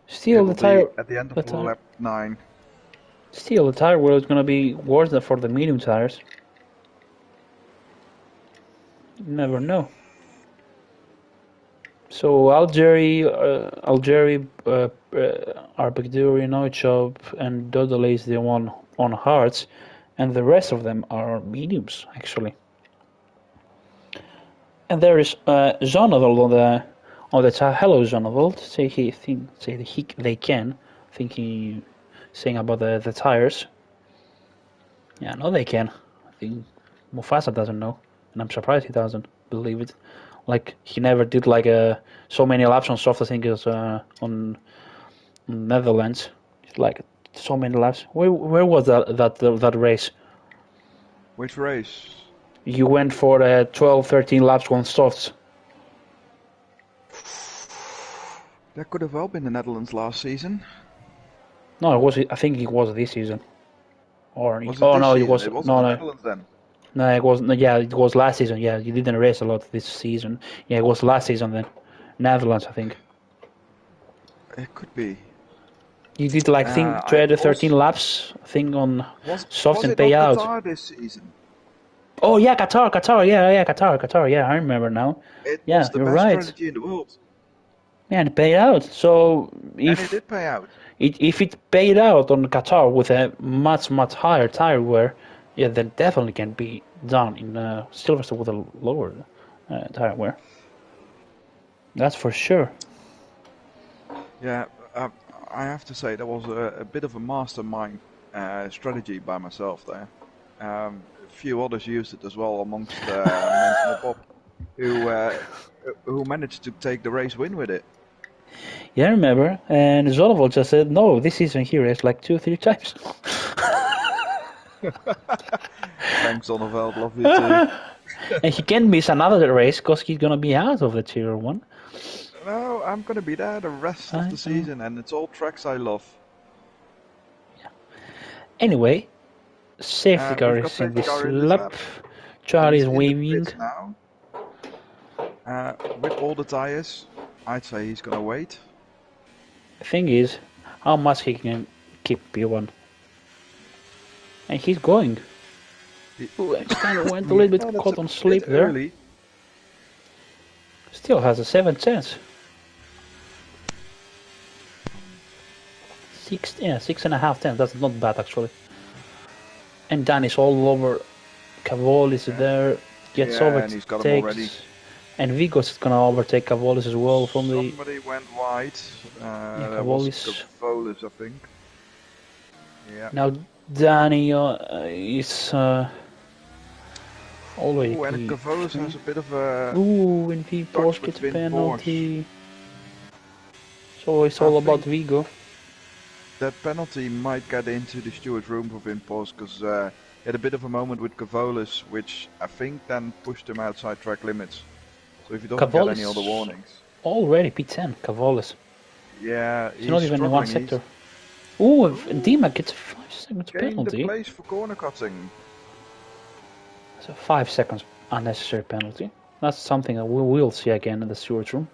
Speaker 1: Still, the tire
Speaker 2: at the end of lap 9.
Speaker 1: Still, the tire wear is gonna be worse than for the medium tires. You never know. So Algeri, Arbegduri, Noichop, and Dodole is the one on hards, and the rest of them are mediums actually. And there is Zonnevold on the tire. Hello, Zonnevold. They can. Thinking, saying about the tires. Yeah, no, they can. I think Mufasa doesn't know, and I'm surprised he doesn't believe it. Like he never did like so many laps on soft. I think it was on Netherlands. Like so many laps. Where was that race?
Speaker 2: Which race?
Speaker 1: You went for 12, 13 laps on softs.
Speaker 2: That could have well been the Netherlands last season.
Speaker 1: No, it was. I think it was this season. Or
Speaker 2: Was it
Speaker 1: oh
Speaker 2: this
Speaker 1: no,
Speaker 2: season?
Speaker 1: it was
Speaker 2: It wasn't
Speaker 1: no
Speaker 2: the
Speaker 1: no.
Speaker 2: Netherlands then.
Speaker 1: No, it was. Yeah, it was last season. Yeah, you didn't race a lot this season. Yeah, it was last season then. Netherlands, I think.
Speaker 2: It could be.
Speaker 1: You did like 12 13 laps thing on soft and pay out.
Speaker 2: Was it not Qatar this season?
Speaker 1: Oh yeah, Qatar. Yeah, Qatar. Yeah, I remember now.
Speaker 2: It
Speaker 1: Yeah,
Speaker 2: was the
Speaker 1: you're
Speaker 2: best
Speaker 1: right.
Speaker 2: strategy in the world.
Speaker 1: Yeah, and it paid out. So if
Speaker 2: And it did pay out.
Speaker 1: if it paid out on Qatar with a much higher tire wear, yeah, then definitely can be done in Silverstone with a lower tire wear. That's for sure.
Speaker 2: Yeah, I have to say that was a bit of a mastermind strategy by myself there. A few others used it as well amongst Mens Bob, who managed to take the race win with it.
Speaker 1: Yeah, I remember. And Zolovo just said, no, this season he raced like 2-3 times.
Speaker 2: Thanks, Zonneveld, love you too.
Speaker 1: And he can't miss another race because he's going to be out of the Tier 1.
Speaker 2: No, I'm going to be there the rest of the season, and it's all tracks I love.
Speaker 1: Yeah. Anyway, safety car is in this lap. Charlie is waving.
Speaker 2: Now. With all the tires, I'd say he's going to wait.
Speaker 1: The thing is, how much he can keep P1. And he's going. Ooh, kind of went a little bit caught on sleep there.
Speaker 2: Early.
Speaker 1: Still has a 7 chance. 6.5 10. That's not bad actually. And Dan is all over. Cavolis is there. Gets over.
Speaker 2: And he's got him already.
Speaker 1: And Vigos is gonna overtake Cavolis as well from the.
Speaker 2: Somebody went wide.
Speaker 1: Cavolis.
Speaker 2: Cavolis, I think. Yeah.
Speaker 1: Now Danny is already.
Speaker 2: And Cavolis has a bit of a.
Speaker 1: Ooh, and Porsche gets a penalty. Porsche. So it's all about Vigo.
Speaker 2: That penalty might get into the steward's room for Vin Porsche because he had a bit of a moment with Cavolis, which I think then pushed him outside track limits. So if he doesn't get any other warnings.
Speaker 1: Already P10, Cavolis.
Speaker 2: Yeah,
Speaker 1: It's not
Speaker 2: he's
Speaker 1: even in one
Speaker 2: struggling.
Speaker 1: sector. Ooh,
Speaker 2: Ooh,
Speaker 1: Dima gets a 5 seconds
Speaker 2: gained the
Speaker 1: penalty.
Speaker 2: place for corner cutting.
Speaker 1: So 5 seconds unnecessary penalty. That's something that we will see again in the stewards room.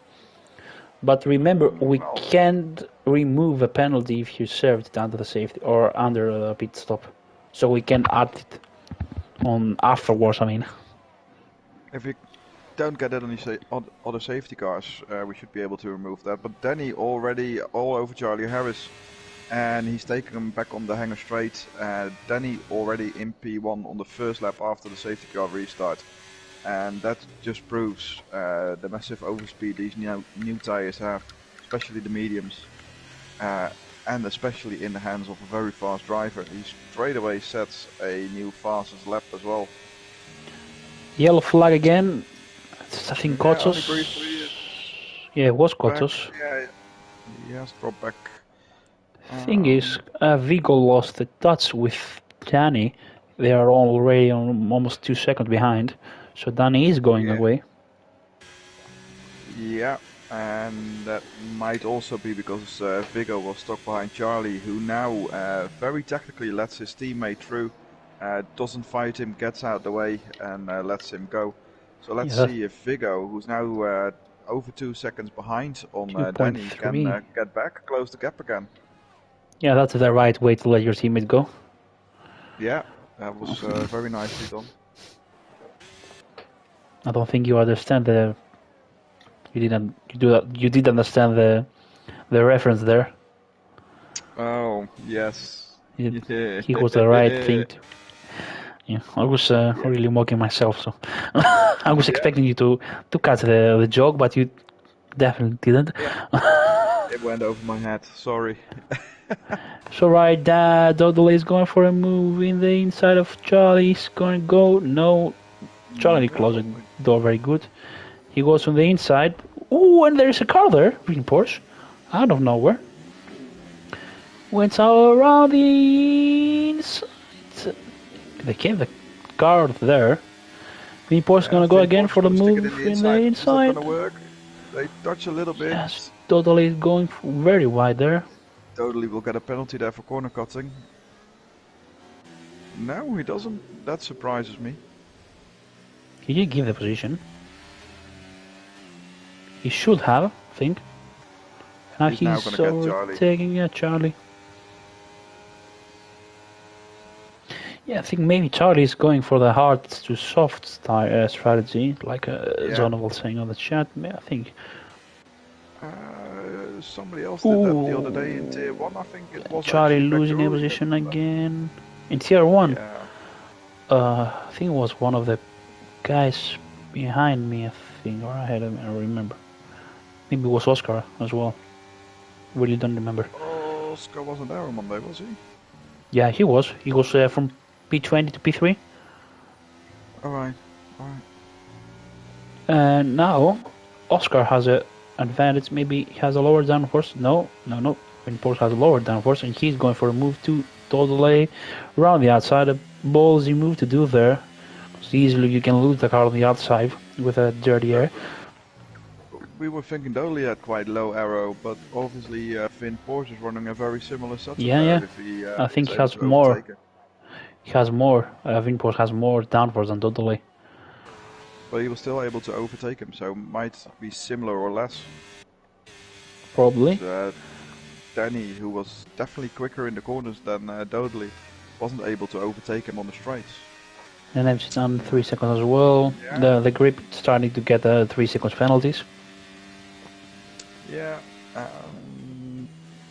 Speaker 1: But remember, we
Speaker 2: Well,
Speaker 1: can't remove a penalty if you served it under the safety or under a pit stop. So we can add it on afterwards, I mean.
Speaker 2: if we don't get it on the other safety cars, we should be able to remove that. But Danny already all over Charlie Harris, and he's taking him back on the hangar straight. Danny already in P1 on the first lap after the safety car restart. And that just proves the massive overspeed these new tires have, especially the mediums, and especially in the hands of a very fast driver. He straight away sets a new fastest lap as well.
Speaker 1: Yellow flag again. I think
Speaker 2: Yeah, only
Speaker 1: Kotos.
Speaker 2: briefly
Speaker 1: Yeah, it was
Speaker 2: back.
Speaker 1: Kotos.
Speaker 2: Yeah, he has dropped back.
Speaker 1: Thing is, Vigo lost the touch with Danny. They are already on almost 2 seconds behind. So Danny is going away.
Speaker 2: Yeah, and that might also be because Vigo was stuck behind Charlie, who now very tactically lets his teammate through, doesn't fight him, gets out the way, and lets him go. So let's see if Vigo, who's now over 2 seconds behind on Danny, can get back, close the gap again.
Speaker 1: Yeah, that's the right way to let your teammate go.
Speaker 2: Yeah, that was very nicely done.
Speaker 1: I don't think you understand the. You didn't. You did understand the reference there.
Speaker 2: Oh yes.
Speaker 1: He was the right thing to. Yeah, I was really mocking myself, so I was expecting you to catch the joke, but you definitely didn't.
Speaker 2: Yeah. It went over my head. Sorry.
Speaker 1: So right, Dodley is going for a move in the inside of Charlie. He's going to go. No, Charlie closed the door very good. He goes from the inside. Ooh, and there's a car there, green Porsche, out of nowhere. Went all around the inside. They came the car there. Green Porsche gonna go again for the move in the inside.
Speaker 2: Is that gonna work? They touch a little bit.
Speaker 1: Yes, Totally is going very wide there.
Speaker 2: Totally will get a penalty there for corner cutting. No, he doesn't. That surprises me.
Speaker 1: He did give the position. He should have, I think. Now he's
Speaker 2: now gonna get Charlie.
Speaker 1: Taking Charlie. Yeah, I think maybe Charlie is going for the hard to soft strategy, like Zonal was saying on the chat. I think.
Speaker 2: Somebody else did that the other day in Tier 1, I think it was.
Speaker 1: Charlie losing a position again. In Tier 1, I think it was one of the guys behind me, I think, or ahead of me, I don't remember. Maybe it was Oscar as well. Really don't remember.
Speaker 2: Oscar wasn't there on Monday, was he?
Speaker 1: Yeah, he was. He was from P20 to P3.
Speaker 2: Alright.
Speaker 1: And now, Oscar has an advantage. Maybe he has a lower downforce. No. Porsche has a lower downforce, and he's going for a move to totally around the outside. A ballsy move to do there. So easily you can lose the car on the outside with a dirty air.
Speaker 2: We were thinking Dolly had quite low aero, but obviously Finn Porsche is running a very similar setup.
Speaker 1: Yeah. I think he has more. He has more. Finn Porsche has more downforce than totally.
Speaker 2: But he was still able to overtake him, so might be similar or less.
Speaker 1: Probably.
Speaker 2: Danny, who was definitely quicker in the corners than Dodley, wasn't able to overtake him on the straights.
Speaker 1: And then she's done 3 seconds as well. Yeah. The grip starting to get 3 seconds penalties.
Speaker 2: Yeah.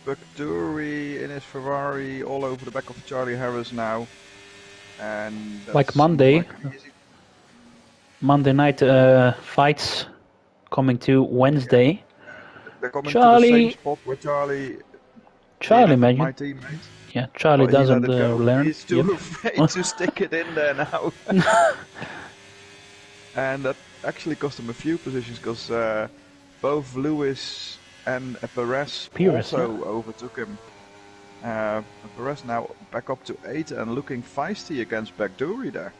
Speaker 2: Bucturi in his Ferrari all over the back of Charlie Harris now. And
Speaker 1: like Monday. Monday night fights coming to Wednesday.
Speaker 2: Yeah. They're coming Charlie, to the same spot where Charlie,
Speaker 1: man.
Speaker 2: My teammate.
Speaker 1: Yeah, Charlie doesn't learn.
Speaker 2: He's too afraid to stick it in there now. And that actually cost him a few positions because both Lewis and Perez also overtook him. Perez now back up to 8 and looking feisty against Bucturi there.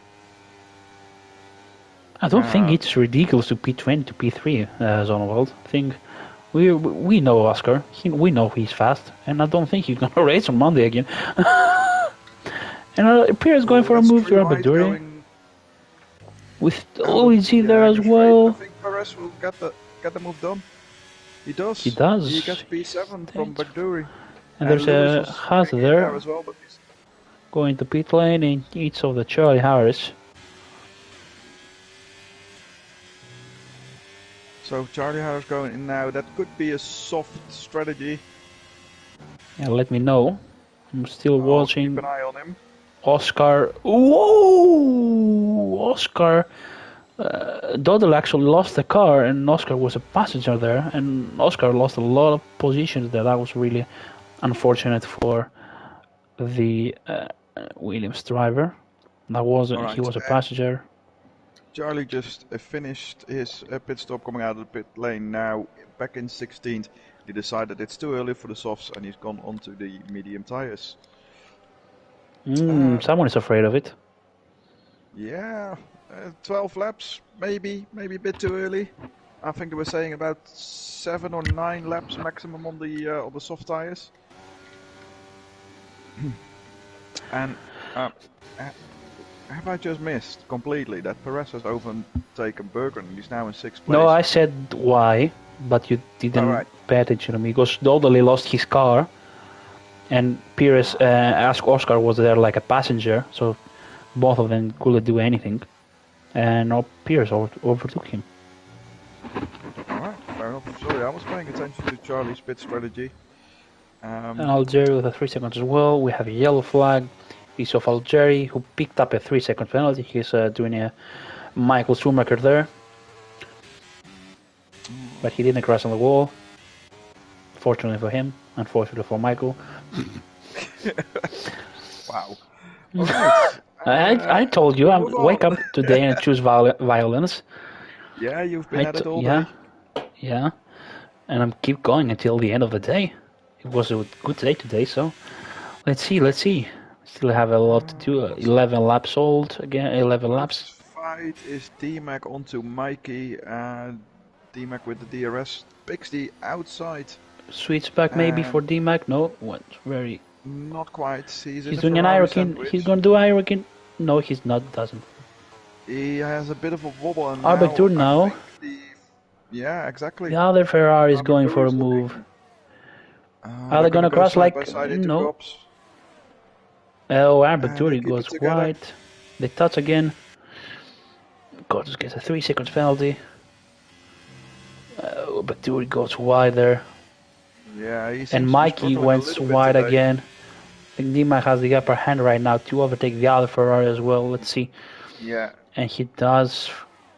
Speaker 1: I don't think it's ridiculous to P20 to P3, Zonewald. I think We know Oscar. We know he's fast, and I don't think he's gonna race on Monday again. And Pierre going for a
Speaker 2: Let's
Speaker 1: move to
Speaker 2: see why he's
Speaker 1: Rabaduri
Speaker 2: going
Speaker 1: with
Speaker 2: out of.
Speaker 1: Luigi
Speaker 2: Yeah,
Speaker 1: there
Speaker 2: I'm
Speaker 1: as
Speaker 2: afraid. I
Speaker 1: well.
Speaker 2: think Perez will get the move done. He
Speaker 1: He
Speaker 2: does. He
Speaker 1: does.
Speaker 2: gets P7 from
Speaker 1: Thanks.
Speaker 2: Bagduri.
Speaker 1: And
Speaker 2: And
Speaker 1: there's
Speaker 2: Lewis
Speaker 1: a
Speaker 2: was
Speaker 1: Haas
Speaker 2: hanging in there
Speaker 1: there
Speaker 2: as well, but he's...
Speaker 1: going to pit lane in each of the Charlie Harris.
Speaker 2: So Charlie Harris going in now. That could be a soft strategy.
Speaker 1: Yeah, let me know. I'm still
Speaker 2: I'll keep an
Speaker 1: watching
Speaker 2: eye on him.
Speaker 1: Oscar. Whoa! Oscar. Doddle actually lost the car, and Oscar was a passenger there, and Oscar lost a lot of positions there. That was really unfortunate for the Williams driver. That wasn't. He
Speaker 2: Alright,
Speaker 1: was a passenger.
Speaker 2: Charlie just finished his pit stop coming out of the pit lane now. Back in 16th, he decided it's too early for the softs and he's gone onto the medium tires.
Speaker 1: Someone is afraid of it.
Speaker 2: Yeah, 12 laps, maybe a bit too early. I think they were saying about 7 or 9 laps maximum on the soft tires. And have I just missed completely that Perez has overtaken Berger and he's now in 6th place?
Speaker 1: No, I said why, but you didn't pay attention to me because Doddle lost his car, and Pires asked Oscar was there like a passenger, so both of them couldn't do anything, and now Pires overtook him.
Speaker 2: Alright, fair enough. Sorry, I was paying attention to Charlie's pit strategy.
Speaker 1: And Algeri with a 3 seconds as well. We have a yellow flag. Piece of Algeri who picked up a 3-second penalty. He's doing a Michael Schumacher there, but he didn't crash on the wall. Fortunately for him, unfortunately for Michael.
Speaker 2: Wow. Alright.
Speaker 1: I told you, wake up today and choose violence.
Speaker 2: Yeah, you've been at it all day.
Speaker 1: Yeah, and I'm keep going until the end of the day. It was a good day today, so let's see. Still have a lot to do. 11 laps old again. 11 laps.
Speaker 2: Fight is D-Mac onto Mikey. D-Mac with the DRS picks the outside.
Speaker 1: Switch back maybe for D-Mac. No, what? Very.
Speaker 2: Not quite. He's
Speaker 1: doing an Irokin. He's gonna do Irokin. No, he's not. Doesn't.
Speaker 2: He has a bit of a wobble. And
Speaker 1: Arbectour now.
Speaker 2: Yeah, exactly.
Speaker 1: The other Ferrari is going for a move. Are they gonna cross like no? Oh, Arbectour goes wide. They touch again. Gordon gets a 3 seconds penalty. Arbectour goes wide there.
Speaker 2: Yeah,
Speaker 1: and Mikey went wide again. I think D-Mac has the upper hand right now to overtake the other Ferrari as well. Let's see.
Speaker 2: Yeah.
Speaker 1: And he does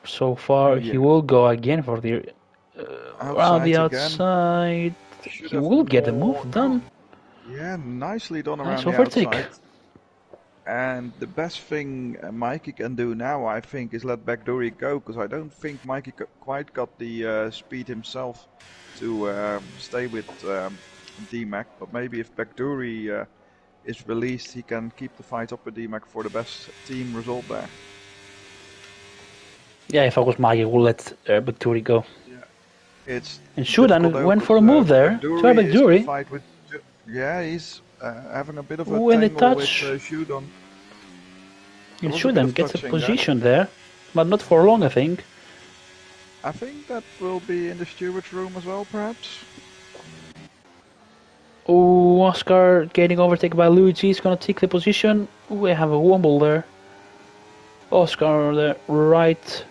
Speaker 1: so far. He will go again for the around the outside. He will get the move done.
Speaker 2: Yeah, nicely done around the outside. And the best thing Mikey can do now, I think, is let Bagduri go, because I don't think Mikey quite got the speed himself to stay with D-Mac. But maybe if Bagduri is released, he can keep the fight up with D-Mac for the best team result there.
Speaker 1: Yeah, if I was Mikey, I would let Bagduri go.
Speaker 2: Yeah.
Speaker 1: And Shudan went for a move there. Try Bagduri.
Speaker 2: Yeah, he's having a bit of a tangle with Shudan.
Speaker 1: And Shudan gets a position there, but not for long, I think.
Speaker 2: I think that will be in the steward's room as well, perhaps.
Speaker 1: Oh, Oscar getting overtaken by Luigi is gonna take the position. We have a wobble there. Oscar on the right.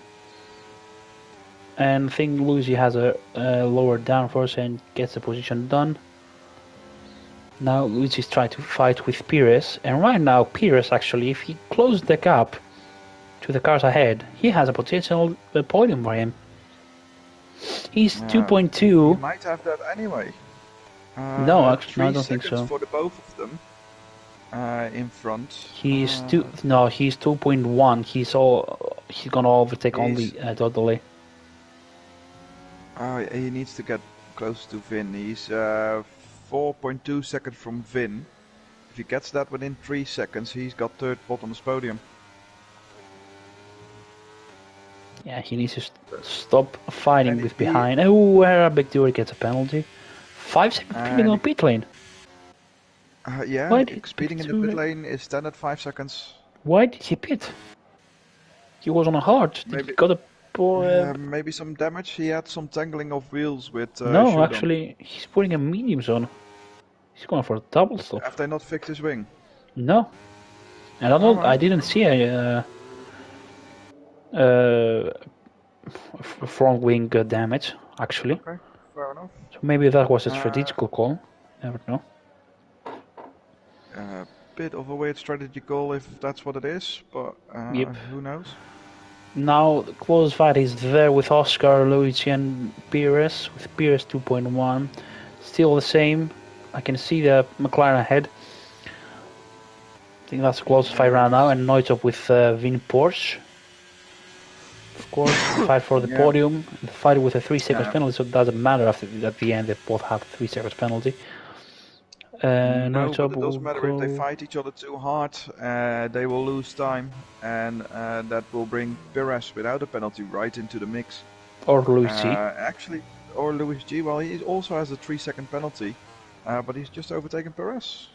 Speaker 1: And I think Luigi has a lower downforce and gets the position done. Now Luigi's trying to fight with Pires, and right now Pires actually, if he closes the gap to the cars ahead, he has a potential podium for him. He's 2.2.
Speaker 2: He might have that anyway.
Speaker 1: No, actually, no, I don't think so.
Speaker 2: For the both of them in front.
Speaker 1: He's he's 2.1. He's gonna overtake only totally.
Speaker 2: He needs to get close to Vin. He's 4.2 seconds from Vin. If he gets that within 3 seconds, he's got third spot on the podium.
Speaker 1: Yeah, he needs to stop fighting
Speaker 2: And
Speaker 1: with behind. Oh, where a big Dury gets a penalty. 5 seconds speeding on pit lane.
Speaker 2: yeah,
Speaker 1: Why did
Speaker 2: speeding in the pit lane is standard 5 seconds.
Speaker 1: Why did he pit? He was on a hard. Did he
Speaker 2: Maybe
Speaker 1: got a
Speaker 2: maybe some damage. He had some tangling of wheels with
Speaker 1: No,
Speaker 2: Shodan.
Speaker 1: actually, he's putting a medium zone. He's going for a double stop.
Speaker 2: Have they not fixed his wing?
Speaker 1: No, and I didn't see a front wing damage actually.
Speaker 2: Okay, fair enough.
Speaker 1: So maybe that was a strategical call. Never know.
Speaker 2: A bit of a weird strategy call if that's what it is, but
Speaker 1: Yep.
Speaker 2: who knows?
Speaker 1: Now the close fight is there with Oscar, Luigi, and Pires. With Pires 2.1, still the same. I can see the McLaren ahead. I think that's the closest fight right now, and Neutop with Vin Porsche. Of course, fight for the podium. The fight with a 3 seconds penalty, so it doesn't matter at the end. They both have 3 seconds penalty.
Speaker 2: No, but it doesn't matter if they fight each other too hard. They will lose time, and that will bring Perez without a penalty right into the mix.
Speaker 1: Or Luigi.
Speaker 2: Actually, or Luigi. Well, he also has a 3-second penalty, but he's just overtaken Perez.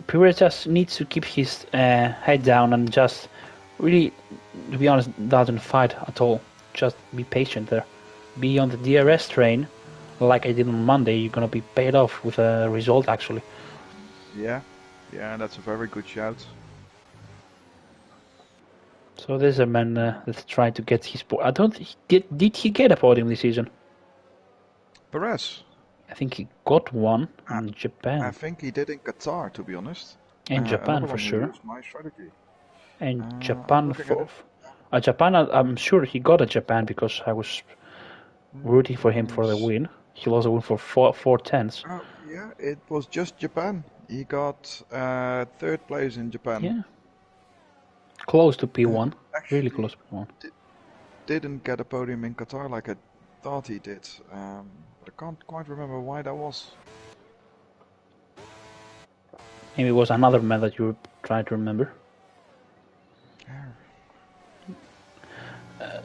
Speaker 1: Perez just needs to keep his head down and just really, to be honest, doesn't fight at all. Just be patient there. Be on the DRS train, like I did on Monday. You're gonna be paid off with a result, actually.
Speaker 2: Yeah, that's a very good shout.
Speaker 1: So there's a man that's trying to get his. I don't. Did he get a podium this season?
Speaker 2: Perez.
Speaker 1: I think he got one in Japan.
Speaker 2: I think he did in Qatar, to be honest.
Speaker 1: In Japan for sure.
Speaker 2: My strategy.
Speaker 1: And Japan Japan, I'm sure he got a Japan because I was rooting for him for the win. He lost a win for 4/10.
Speaker 2: Oh, yeah, it was just Japan. He got 3rd place in Japan.
Speaker 1: Yeah. Close to P1.
Speaker 2: Actually,
Speaker 1: really close to P1.
Speaker 2: Didn't get a podium in Qatar like I thought he did. But I can't quite remember why that was.
Speaker 1: Maybe it was another man that you were trying to remember.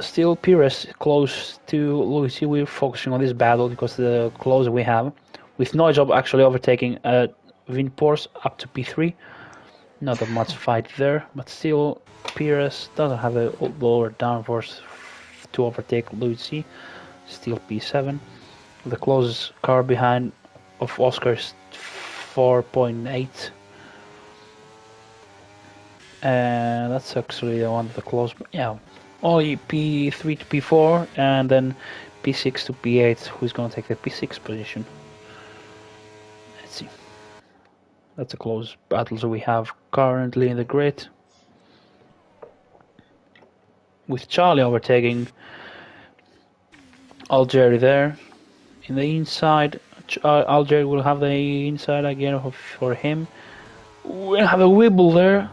Speaker 1: Still, Pires close to Luigi. We're focusing on this battle because the closer we have. With Neujob actually overtaking Vin Porsche up to P3. Not that much fight there, but still, Pires doesn't have a lower downforce to overtake Luigi. Still P7. The closest car behind of Oscar is 4.8. And that's actually the one that close. Yeah, only P3 to P4, and then P6 to P8. Who's gonna take the P6 position? Let's see. That's a close battle that we have currently in the grid. With Charlie overtaking Algeri there. In the inside, Algeri will have the inside again for him. We'll have a wibble there.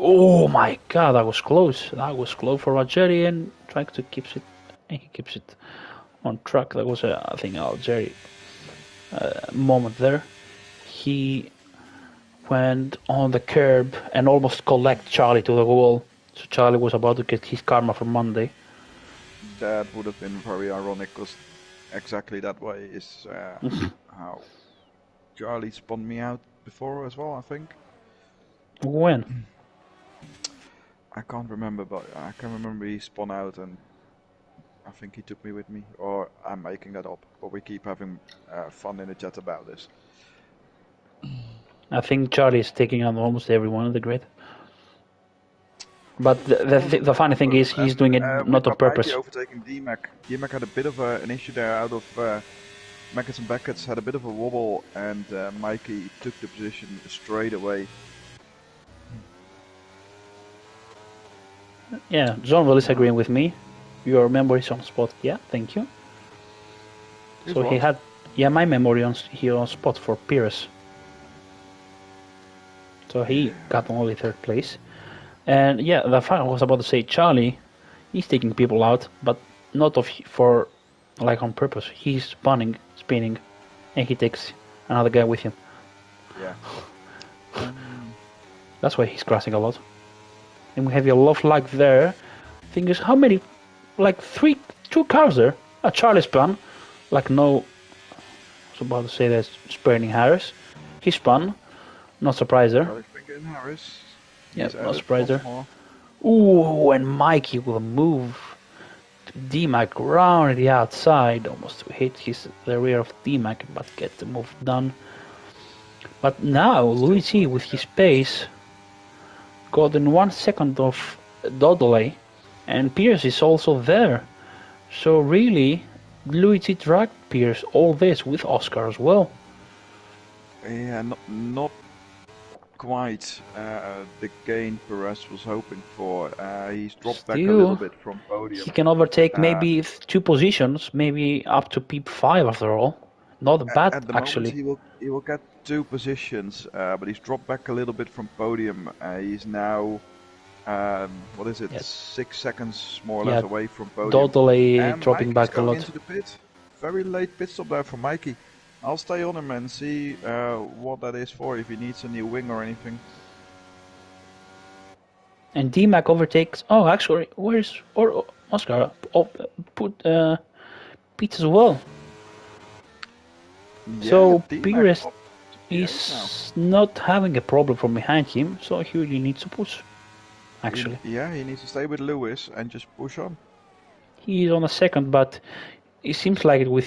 Speaker 1: Oh my god, that was close. That was close for Algeri and trying to keep it. And he keeps it on track. That was I think Algeri moment there. He went on the curb and almost collect Charlie to the wall. So Charlie was about to get his karma for Monday.
Speaker 2: That would have been very ironic because exactly that way is how Charlie spun me out before as well, I think.
Speaker 1: When?
Speaker 2: I can't remember, but I can remember he spun out and I think he took me with me, or I'm making that up, but we keep having fun in the chat about this.
Speaker 1: I think Charlie is taking on almost everyone in the grid. But the funny thing is, he's doing it not on purpose.
Speaker 2: Overtaking D-Mac. D-Mac had a bit of an issue there out of Mackets and Beckett's, had a bit of a wobble, and Mikey took the position straight away.
Speaker 1: Yeah, John Will is agreeing with me. Your memory is on spot. Yeah, thank you. So he had, my memory here on spot for Pires. So he got only 3rd place. And yeah, the fact I was about to say, Charlie, he's taking people out, but not for like on purpose. He's spinning, and he takes another guy with him.
Speaker 2: Yeah.
Speaker 1: That's why he's crashing a lot. And we have a lot of lag there Thing is, how many, like two cars there? Charlie spun, like no, I was about to say that's Sperling Harris. He spun, not surprised there.
Speaker 2: Charlie Finger and Harris.
Speaker 1: Yeah,
Speaker 2: He's
Speaker 1: not
Speaker 2: added
Speaker 1: surprised
Speaker 2: once
Speaker 1: there.
Speaker 2: more.
Speaker 1: Ooh, and Mikey will move to D-Mac round the outside, almost to hit the rear of D-Mac, but get the move done. But now Luigi with his pace got in 1 second of dot delay, and Pierce is also there. So really, Luigi dragged Pierce all this with Oscar as well.
Speaker 2: Yeah, not quite the gain Perez was hoping for. He's dropped back a little bit from podium.
Speaker 1: He can overtake maybe 2 positions, maybe up to P5 after all. Not bad,
Speaker 2: at the
Speaker 1: actually.
Speaker 2: moment, he will get 2 positions, but he's dropped back a little bit from podium. He's now, what is it, 6 seconds more or less away from podium.
Speaker 1: Totally dropping back a lot.
Speaker 2: Into the pit. Very late pit stop there for Mikey. I'll stay on him and see what that is for, if he needs a new wing or anything.
Speaker 1: And D-Mac overtakes. Oh, actually, where's Oscar? Put Pete as well.
Speaker 2: Yeah,
Speaker 1: so Pires is not having a problem from behind him, so he really needs to push. Actually,
Speaker 2: he needs to stay with Lewis and just push on.
Speaker 1: He's on a second, but it seems like with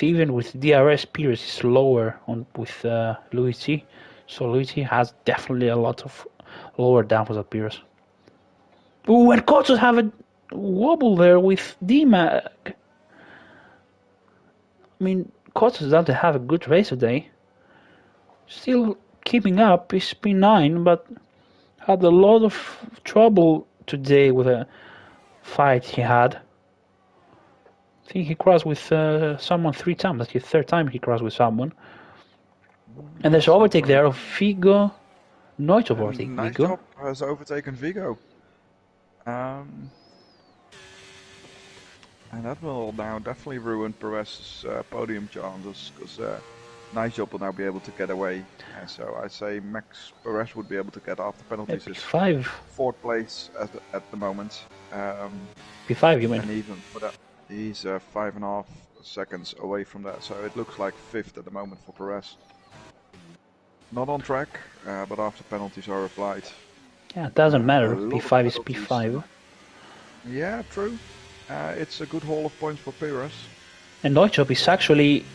Speaker 1: DRS, Pires is lower on with Luigi, so Luigi has definitely a lot of lower downforce at Pires. Ooh, and Kotos have a wobble there with D-Mac. I mean, Kotos doesn't have a good race today. Still keeping up, he's P9, but had a lot of trouble today with a fight he had. I think he crossed with someone 3 times. That's his 3rd time he crossed with someone. And there's an overtake there of Vigo. Nooit overtaken Vigo.
Speaker 2: Nightjob has overtaken Vigo. And that will now definitely ruin Perez's podium chances, because Nightjob will now be able to get away. And so I say Max Perez would be able to get after penalties.
Speaker 1: P5.
Speaker 2: 4th place at the moment.
Speaker 1: P5 you mean?
Speaker 2: And even for that, he's 5.5 seconds away from that. So it looks like 5th at the moment for Perez. Not on track, but after penalties are applied.
Speaker 1: Yeah, it doesn't matter. P5 is P5.
Speaker 2: Yeah, true. It's a good haul of points for Perez.
Speaker 1: And Nightjob is actually...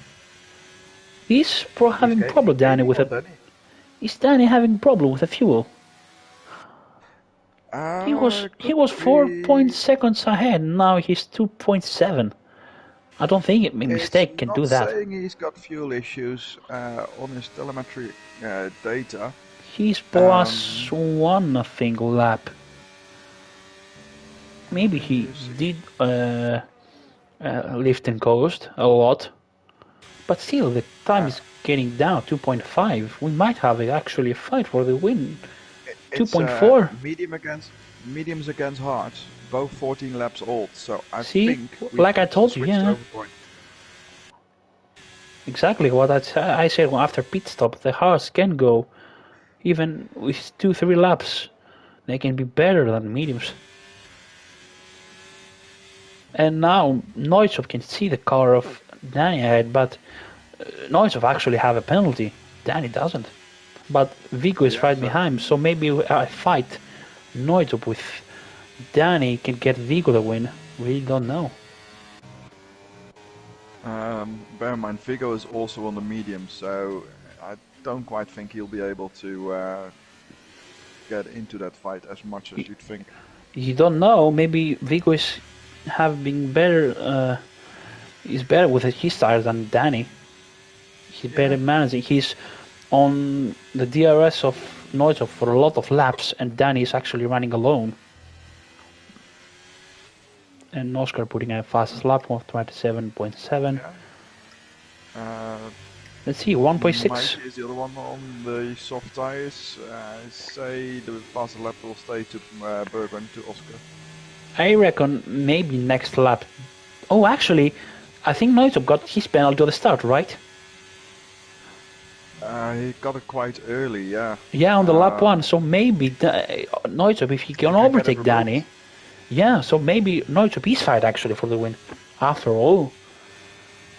Speaker 1: He's having problem, Danny, with a... Is Danny having problem with the fuel? He was 4 seconds ahead, now he's 2.7. I don't think a mistake can do that.
Speaker 2: Not saying he's got fuel issues on his telemetry data.
Speaker 1: He's +1, I think, lap. Maybe he did lift and coast a lot, but still the time is getting down 2.5. We might have actually a fight for the win. 2.4.
Speaker 2: Mediums against hards, both 14 laps old. So I
Speaker 1: think, like I told you, yeah. Exactly what I said after pit stop. The hards can go even with 2-3 laps. They can be better than mediums. And now Noitsov can see the car of Danny ahead, but Noitsov actually have a penalty. Danny doesn't. But Vigo is right behind, so maybe I fight Noitsov with Danny can get Vigo the win. We don't know.
Speaker 2: Bear in mind, Vigo is also on the medium, so I don't quite think he'll be able to get into that fight as much as you'd think.
Speaker 1: You don't know. Maybe Vigo is having better. Is better with his tires than Danny. He's better managing. He's on the DRS of Noitsov for a lot of laps, and Danny is actually running alone. And Oscar putting a fastest lap of 27.7. Let's see, 1.6.
Speaker 2: Mike is the other one on the soft tires. Say the fastest lap will stay to Bergman, to Oscar.
Speaker 1: I reckon maybe next lap. Oh, actually, I think Noitsov got his penalty at the start, right?
Speaker 2: He got it quite early, yeah.
Speaker 1: Yeah, on the lap 1, so maybe Noitsov, if he can overtake Danny, Yeah, so maybe Neutrup is fight actually for the win, after all.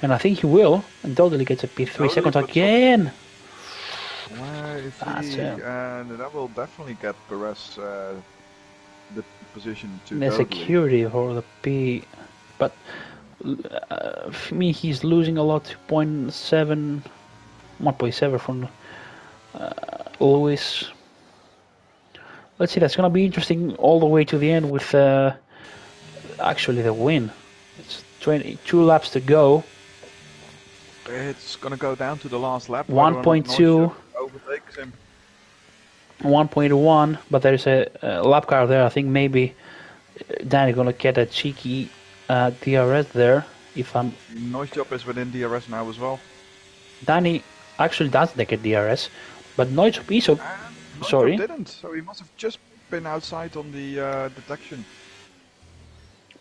Speaker 1: And I think he will, and totally gets a P3
Speaker 2: Totally
Speaker 1: seconds
Speaker 2: puts up.
Speaker 1: again.
Speaker 2: If
Speaker 1: That's
Speaker 2: he and that will definitely get Perez the position to
Speaker 1: the
Speaker 2: totally.
Speaker 1: security for the P. But for me, he's losing a lot. 0.7, 1.7 from Lewis. Let's see, that's gonna be interesting all the way to the end with actually the win. It's 22 laps to go.
Speaker 2: It's gonna go down to the last lap whether or not
Speaker 1: 1.2,
Speaker 2: Neustep overtakes him.
Speaker 1: 1.1, but there's a lap car there. I think maybe Danny gonna get a cheeky DRS there. If I'm
Speaker 2: Neustep is within DRS now as well.
Speaker 1: Danny actually doesn't get DRS, but Neutrup is so
Speaker 2: And Neustep
Speaker 1: sorry.
Speaker 2: didn't, so he must have just been outside on the detection.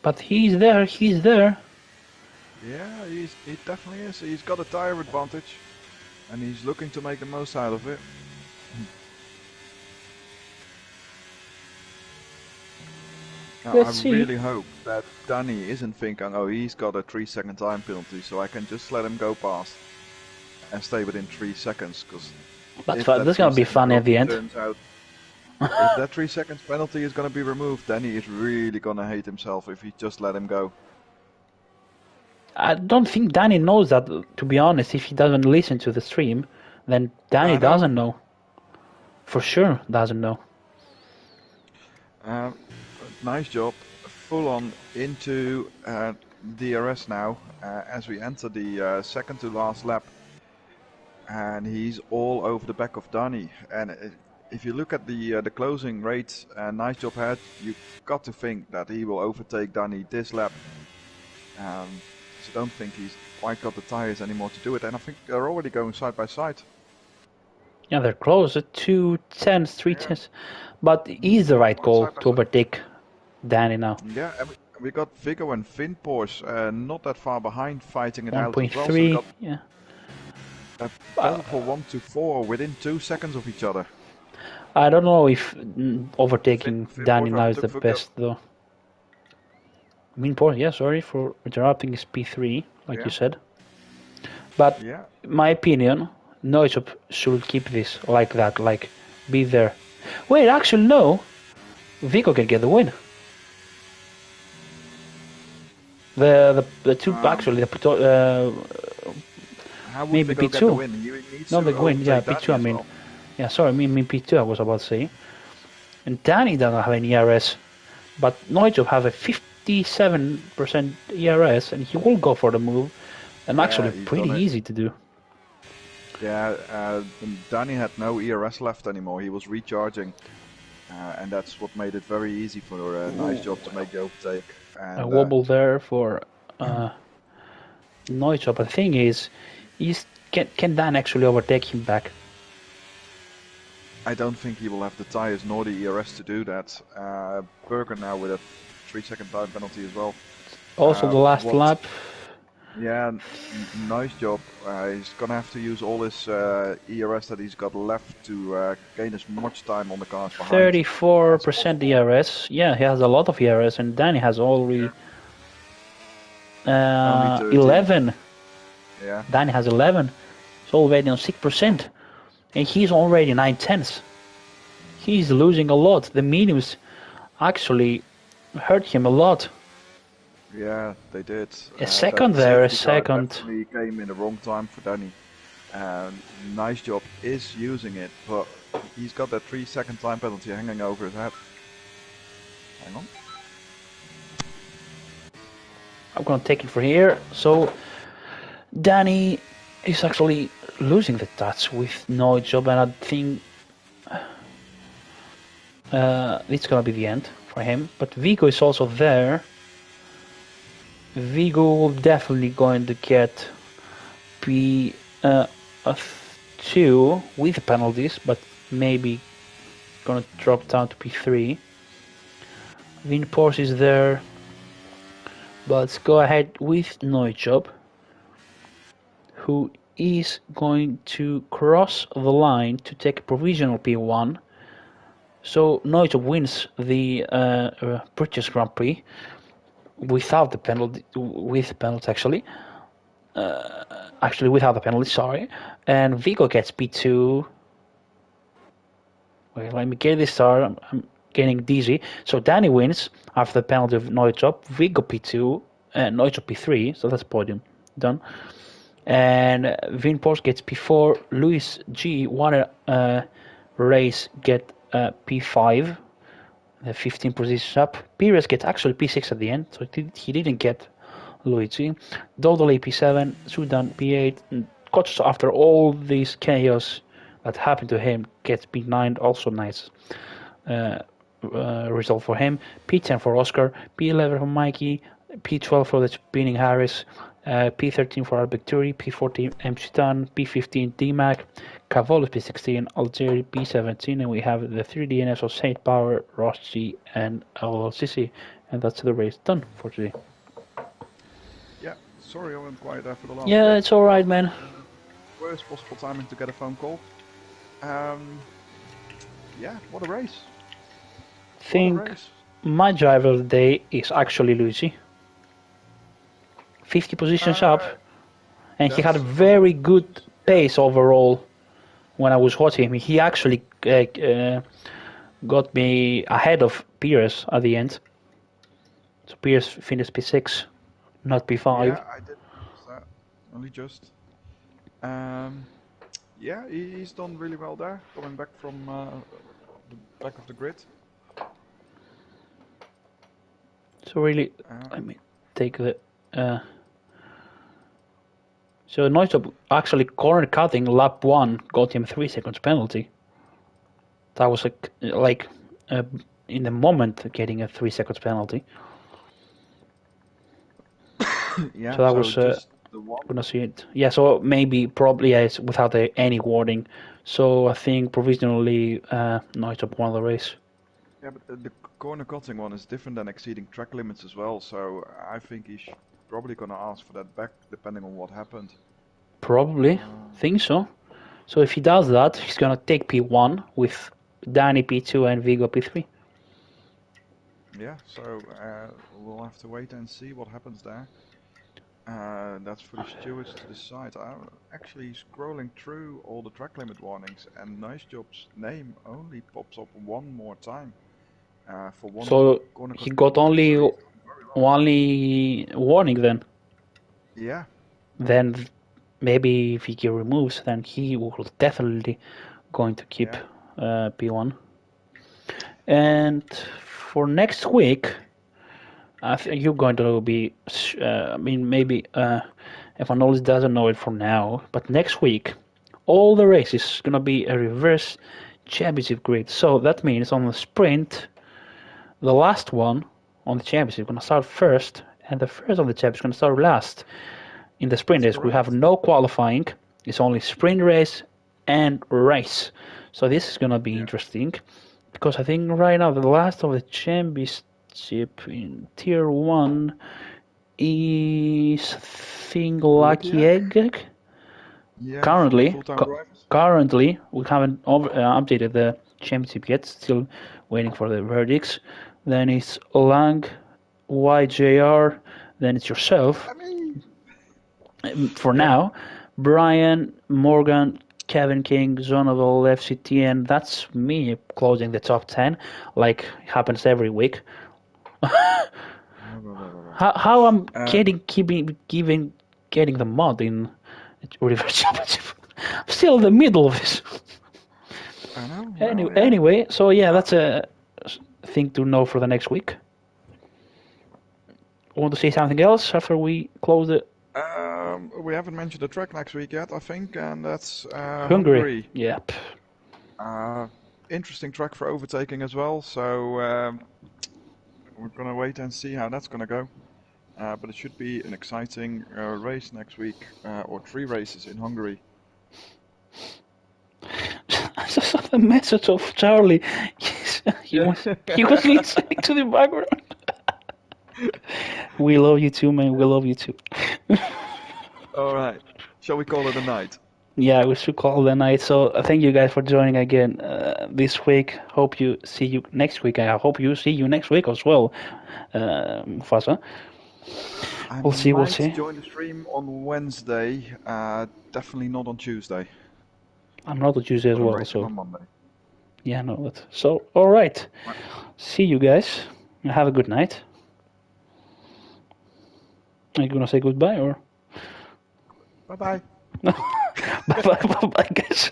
Speaker 1: But he's there. He's there.
Speaker 2: Yeah, he definitely is. He's got a tire advantage, and he's looking to make the most out of it. Now,
Speaker 1: Let's
Speaker 2: I
Speaker 1: see.
Speaker 2: really hope that Danny isn't thinking, oh, he's got a 3-second time penalty, so I can just let him go past and stay within 3 seconds. Because
Speaker 1: That's fun. That's gonna be fun at the end.
Speaker 2: Turns out, if that 3 seconds penalty is gonna be removed, Danny is really gonna hate himself if he just let him go.
Speaker 1: I don't think Danny knows that. To be honest, if he doesn't listen to the stream, then Danny doesn't know. For sure, doesn't know.
Speaker 2: Nice job. Full on into DRS now as we enter the second to last lap. And he's all over the back of Danny. And if you look at the closing rates, nice job had, you've got to think that he will overtake Danny this lap. So don't think he's quite got the tires anymore to do it. And I think they're already going side by side.
Speaker 1: Yeah, they're close. 2 tenths, 3 tenths. But he's the right call to overtake Danny now.
Speaker 2: Yeah, and we got Vigo and Finn Porsche not that far behind, fighting it out as well.
Speaker 1: 1.3, yeah.
Speaker 2: Battle for 1 to 4 within 2 seconds of each other.
Speaker 1: I don't know if overtaking
Speaker 2: Finn
Speaker 1: Danny
Speaker 2: Porsche
Speaker 1: now is the best though. Porsche, yeah, sorry for interrupting, is P3, like you said. But my opinion, Neutrup should keep this like that, like be there. Wait, actually no. Vico can get the win. The two actually maybe
Speaker 2: Vico
Speaker 1: P2.
Speaker 2: Get the win?
Speaker 1: Not the win, yeah, P2. I mean, yeah, sorry, I mean P2. I was about to say. And Danny doesn't have any ERS, but Neutrup have a 57% ERS, and he will go for the move, and actually pretty easy to do.
Speaker 2: Yeah, Danny had no ERS left anymore. He was recharging, and that's what made it very easy for a nice job to make the overtake. And,
Speaker 1: a wobble there for Neutrup. But the thing is, can Dan actually overtake him back?
Speaker 2: I don't think he will have the tires nor the ERS to do that. Berger now with a 3-second time penalty as well.
Speaker 1: Also the last lap.
Speaker 2: Yeah, nice job. He's gonna have to use all his ERS that he's got left to gain as much time on the cars behind.
Speaker 1: 34% ERS. Yeah, he has a lot of ERS, and Danny has already 11.
Speaker 2: Yeah.
Speaker 1: Danny has 11. He's already on 6%, and he's already 9 tenths. He's losing a lot. The mediums actually hurt him a lot.
Speaker 2: Yeah, they did.
Speaker 1: A second there, a second.
Speaker 2: Definitely came in the wrong time for Danny. Nice job is using it, but he's got that 3-second time penalty hanging over his head. Hang on.
Speaker 1: I'm gonna take it for here. So Danny is actually losing the touch with no job, and I think it's gonna be the end for him. But Vigo is also there. Vigo will definitely going to get P2 with the penalties, but maybe gonna drop down to P3. Vin Porsche is there, but let's go ahead with Neutrup, who is going to cross the line to take a provisional P1. So Neutschop wins the British Grand Prix without the penalty, with penalty actually without the penalty, sorry. And Vigo gets P2. Wait, let me get this started. I'm getting dizzy. So Danny wins after the penalty of Neutschop. Vigo P2 and Neutschop P3. So that's podium done. And Vin Porsche gets P4. Luis G won a race, get P5. 15 positions up. Perez gets actually P6 at the end, so he didn't get Luigi. Dodley P7, Sudan P8. Koch, after all this chaos that happened to him, gets P9, also nice result for him. P10 for Oscar, P11 for Mikey, P12 for the spinning Harris, P13 for Albecturi, P14 MC Tan, P15 DMAC, Cavolis P16, Algeri P17, and we have the 3DNS of Saint Power, Rossi, and LLCC. And that's the race done for today.
Speaker 2: Yeah, sorry I went quiet there for the last
Speaker 1: Yeah,
Speaker 2: bit.
Speaker 1: it's alright, man.
Speaker 2: Worst possible timing to get a phone call. Yeah, what a race.
Speaker 1: Think my driver of the day is actually Luigi. 50 positions up, and he had a very good pace overall when I was watching him. He actually got me ahead of Pierce at the end. So Pierce finished P6, not P5.
Speaker 2: Yeah, I did notice that. Only just. Yeah, he's done really well there, coming back from the back of the grid.
Speaker 1: So really, let me take the... So Neustop actually corner cutting lap 1 got him 3 seconds penalty. That was like in the moment getting a 3 seconds penalty.
Speaker 2: Yeah,
Speaker 1: so that was
Speaker 2: just the one.
Speaker 1: Gonna see it. Yeah, so maybe probably it's without any warning. So I think provisionally Neustop won the race.
Speaker 2: Yeah, but the corner cutting one is different than exceeding track limits as well. So I think he's probably gonna ask for that back, depending on what happened.
Speaker 1: Probably, think so. So if he does that, he's gonna take P1 with Danny P2 and Vigo P3.
Speaker 2: Yeah, so we'll have to wait and see what happens there. That's for the stewards to decide. I'm actually scrolling through all the track limit warnings, and Neustop's name only pops up one more time. For one.
Speaker 1: So he got only warning then.
Speaker 2: Yeah.
Speaker 1: Then maybe if he removes, then he will definitely going to keep P1. And for next week, I think you're going to be. I mean, maybe everyone always doesn't know it for now, but next week, all the races gonna be a reverse championship grid. So that means on the sprint, the last one on the championship gonna start first, and the first on the championship gonna start last. In the sprint race, we have no qualifying. It's only sprint race and race. So this is gonna be interesting, because I think right now the last of the championship in Tier 1 is Thing Lucky Egg.
Speaker 2: Yeah,
Speaker 1: currently we haven't updated the championship yet. Still waiting for the verdicts. Then it's Lang, YJR. Then it's yourself. For now, Brian, Morgan, Kevin King, Zonoval, FCTN. That's me closing the top 10, like happens every week. how I'm getting the mod in Reverse Championship. I'm still in the middle of this.
Speaker 2: I know.
Speaker 1: Anyway, so yeah, that's a thing to know for the next week. Want to say something else after we close it?
Speaker 2: We haven't mentioned the track next week yet, I think, and that's
Speaker 1: Hungary. Yep.
Speaker 2: Interesting track for overtaking as well, so we're gonna wait and see how that's gonna go. But it should be an exciting race next week, or 3 races in Hungary.
Speaker 1: I just saw the message of Charlie. He was listening to the background. We love you too, man. We love you too.
Speaker 2: All right. Shall we call it a night?
Speaker 1: Yeah, we should call the night. So thank you guys for joining again this week. Hope you see you next week. I hope you see you next week as well, Mufasa.
Speaker 2: I
Speaker 1: We'll see. We'll
Speaker 2: might
Speaker 1: see.
Speaker 2: join the stream on Wednesday. Definitely not on Tuesday,
Speaker 1: I'm not a Tuesday as
Speaker 2: but I'm
Speaker 1: well,
Speaker 2: racing
Speaker 1: so
Speaker 2: on Monday.
Speaker 1: yeah, no. So all right.
Speaker 2: Right.
Speaker 1: See you guys. Have a good night. Are you gonna say goodbye or?
Speaker 2: Bye bye.
Speaker 1: Bye bye, bye bye, guys.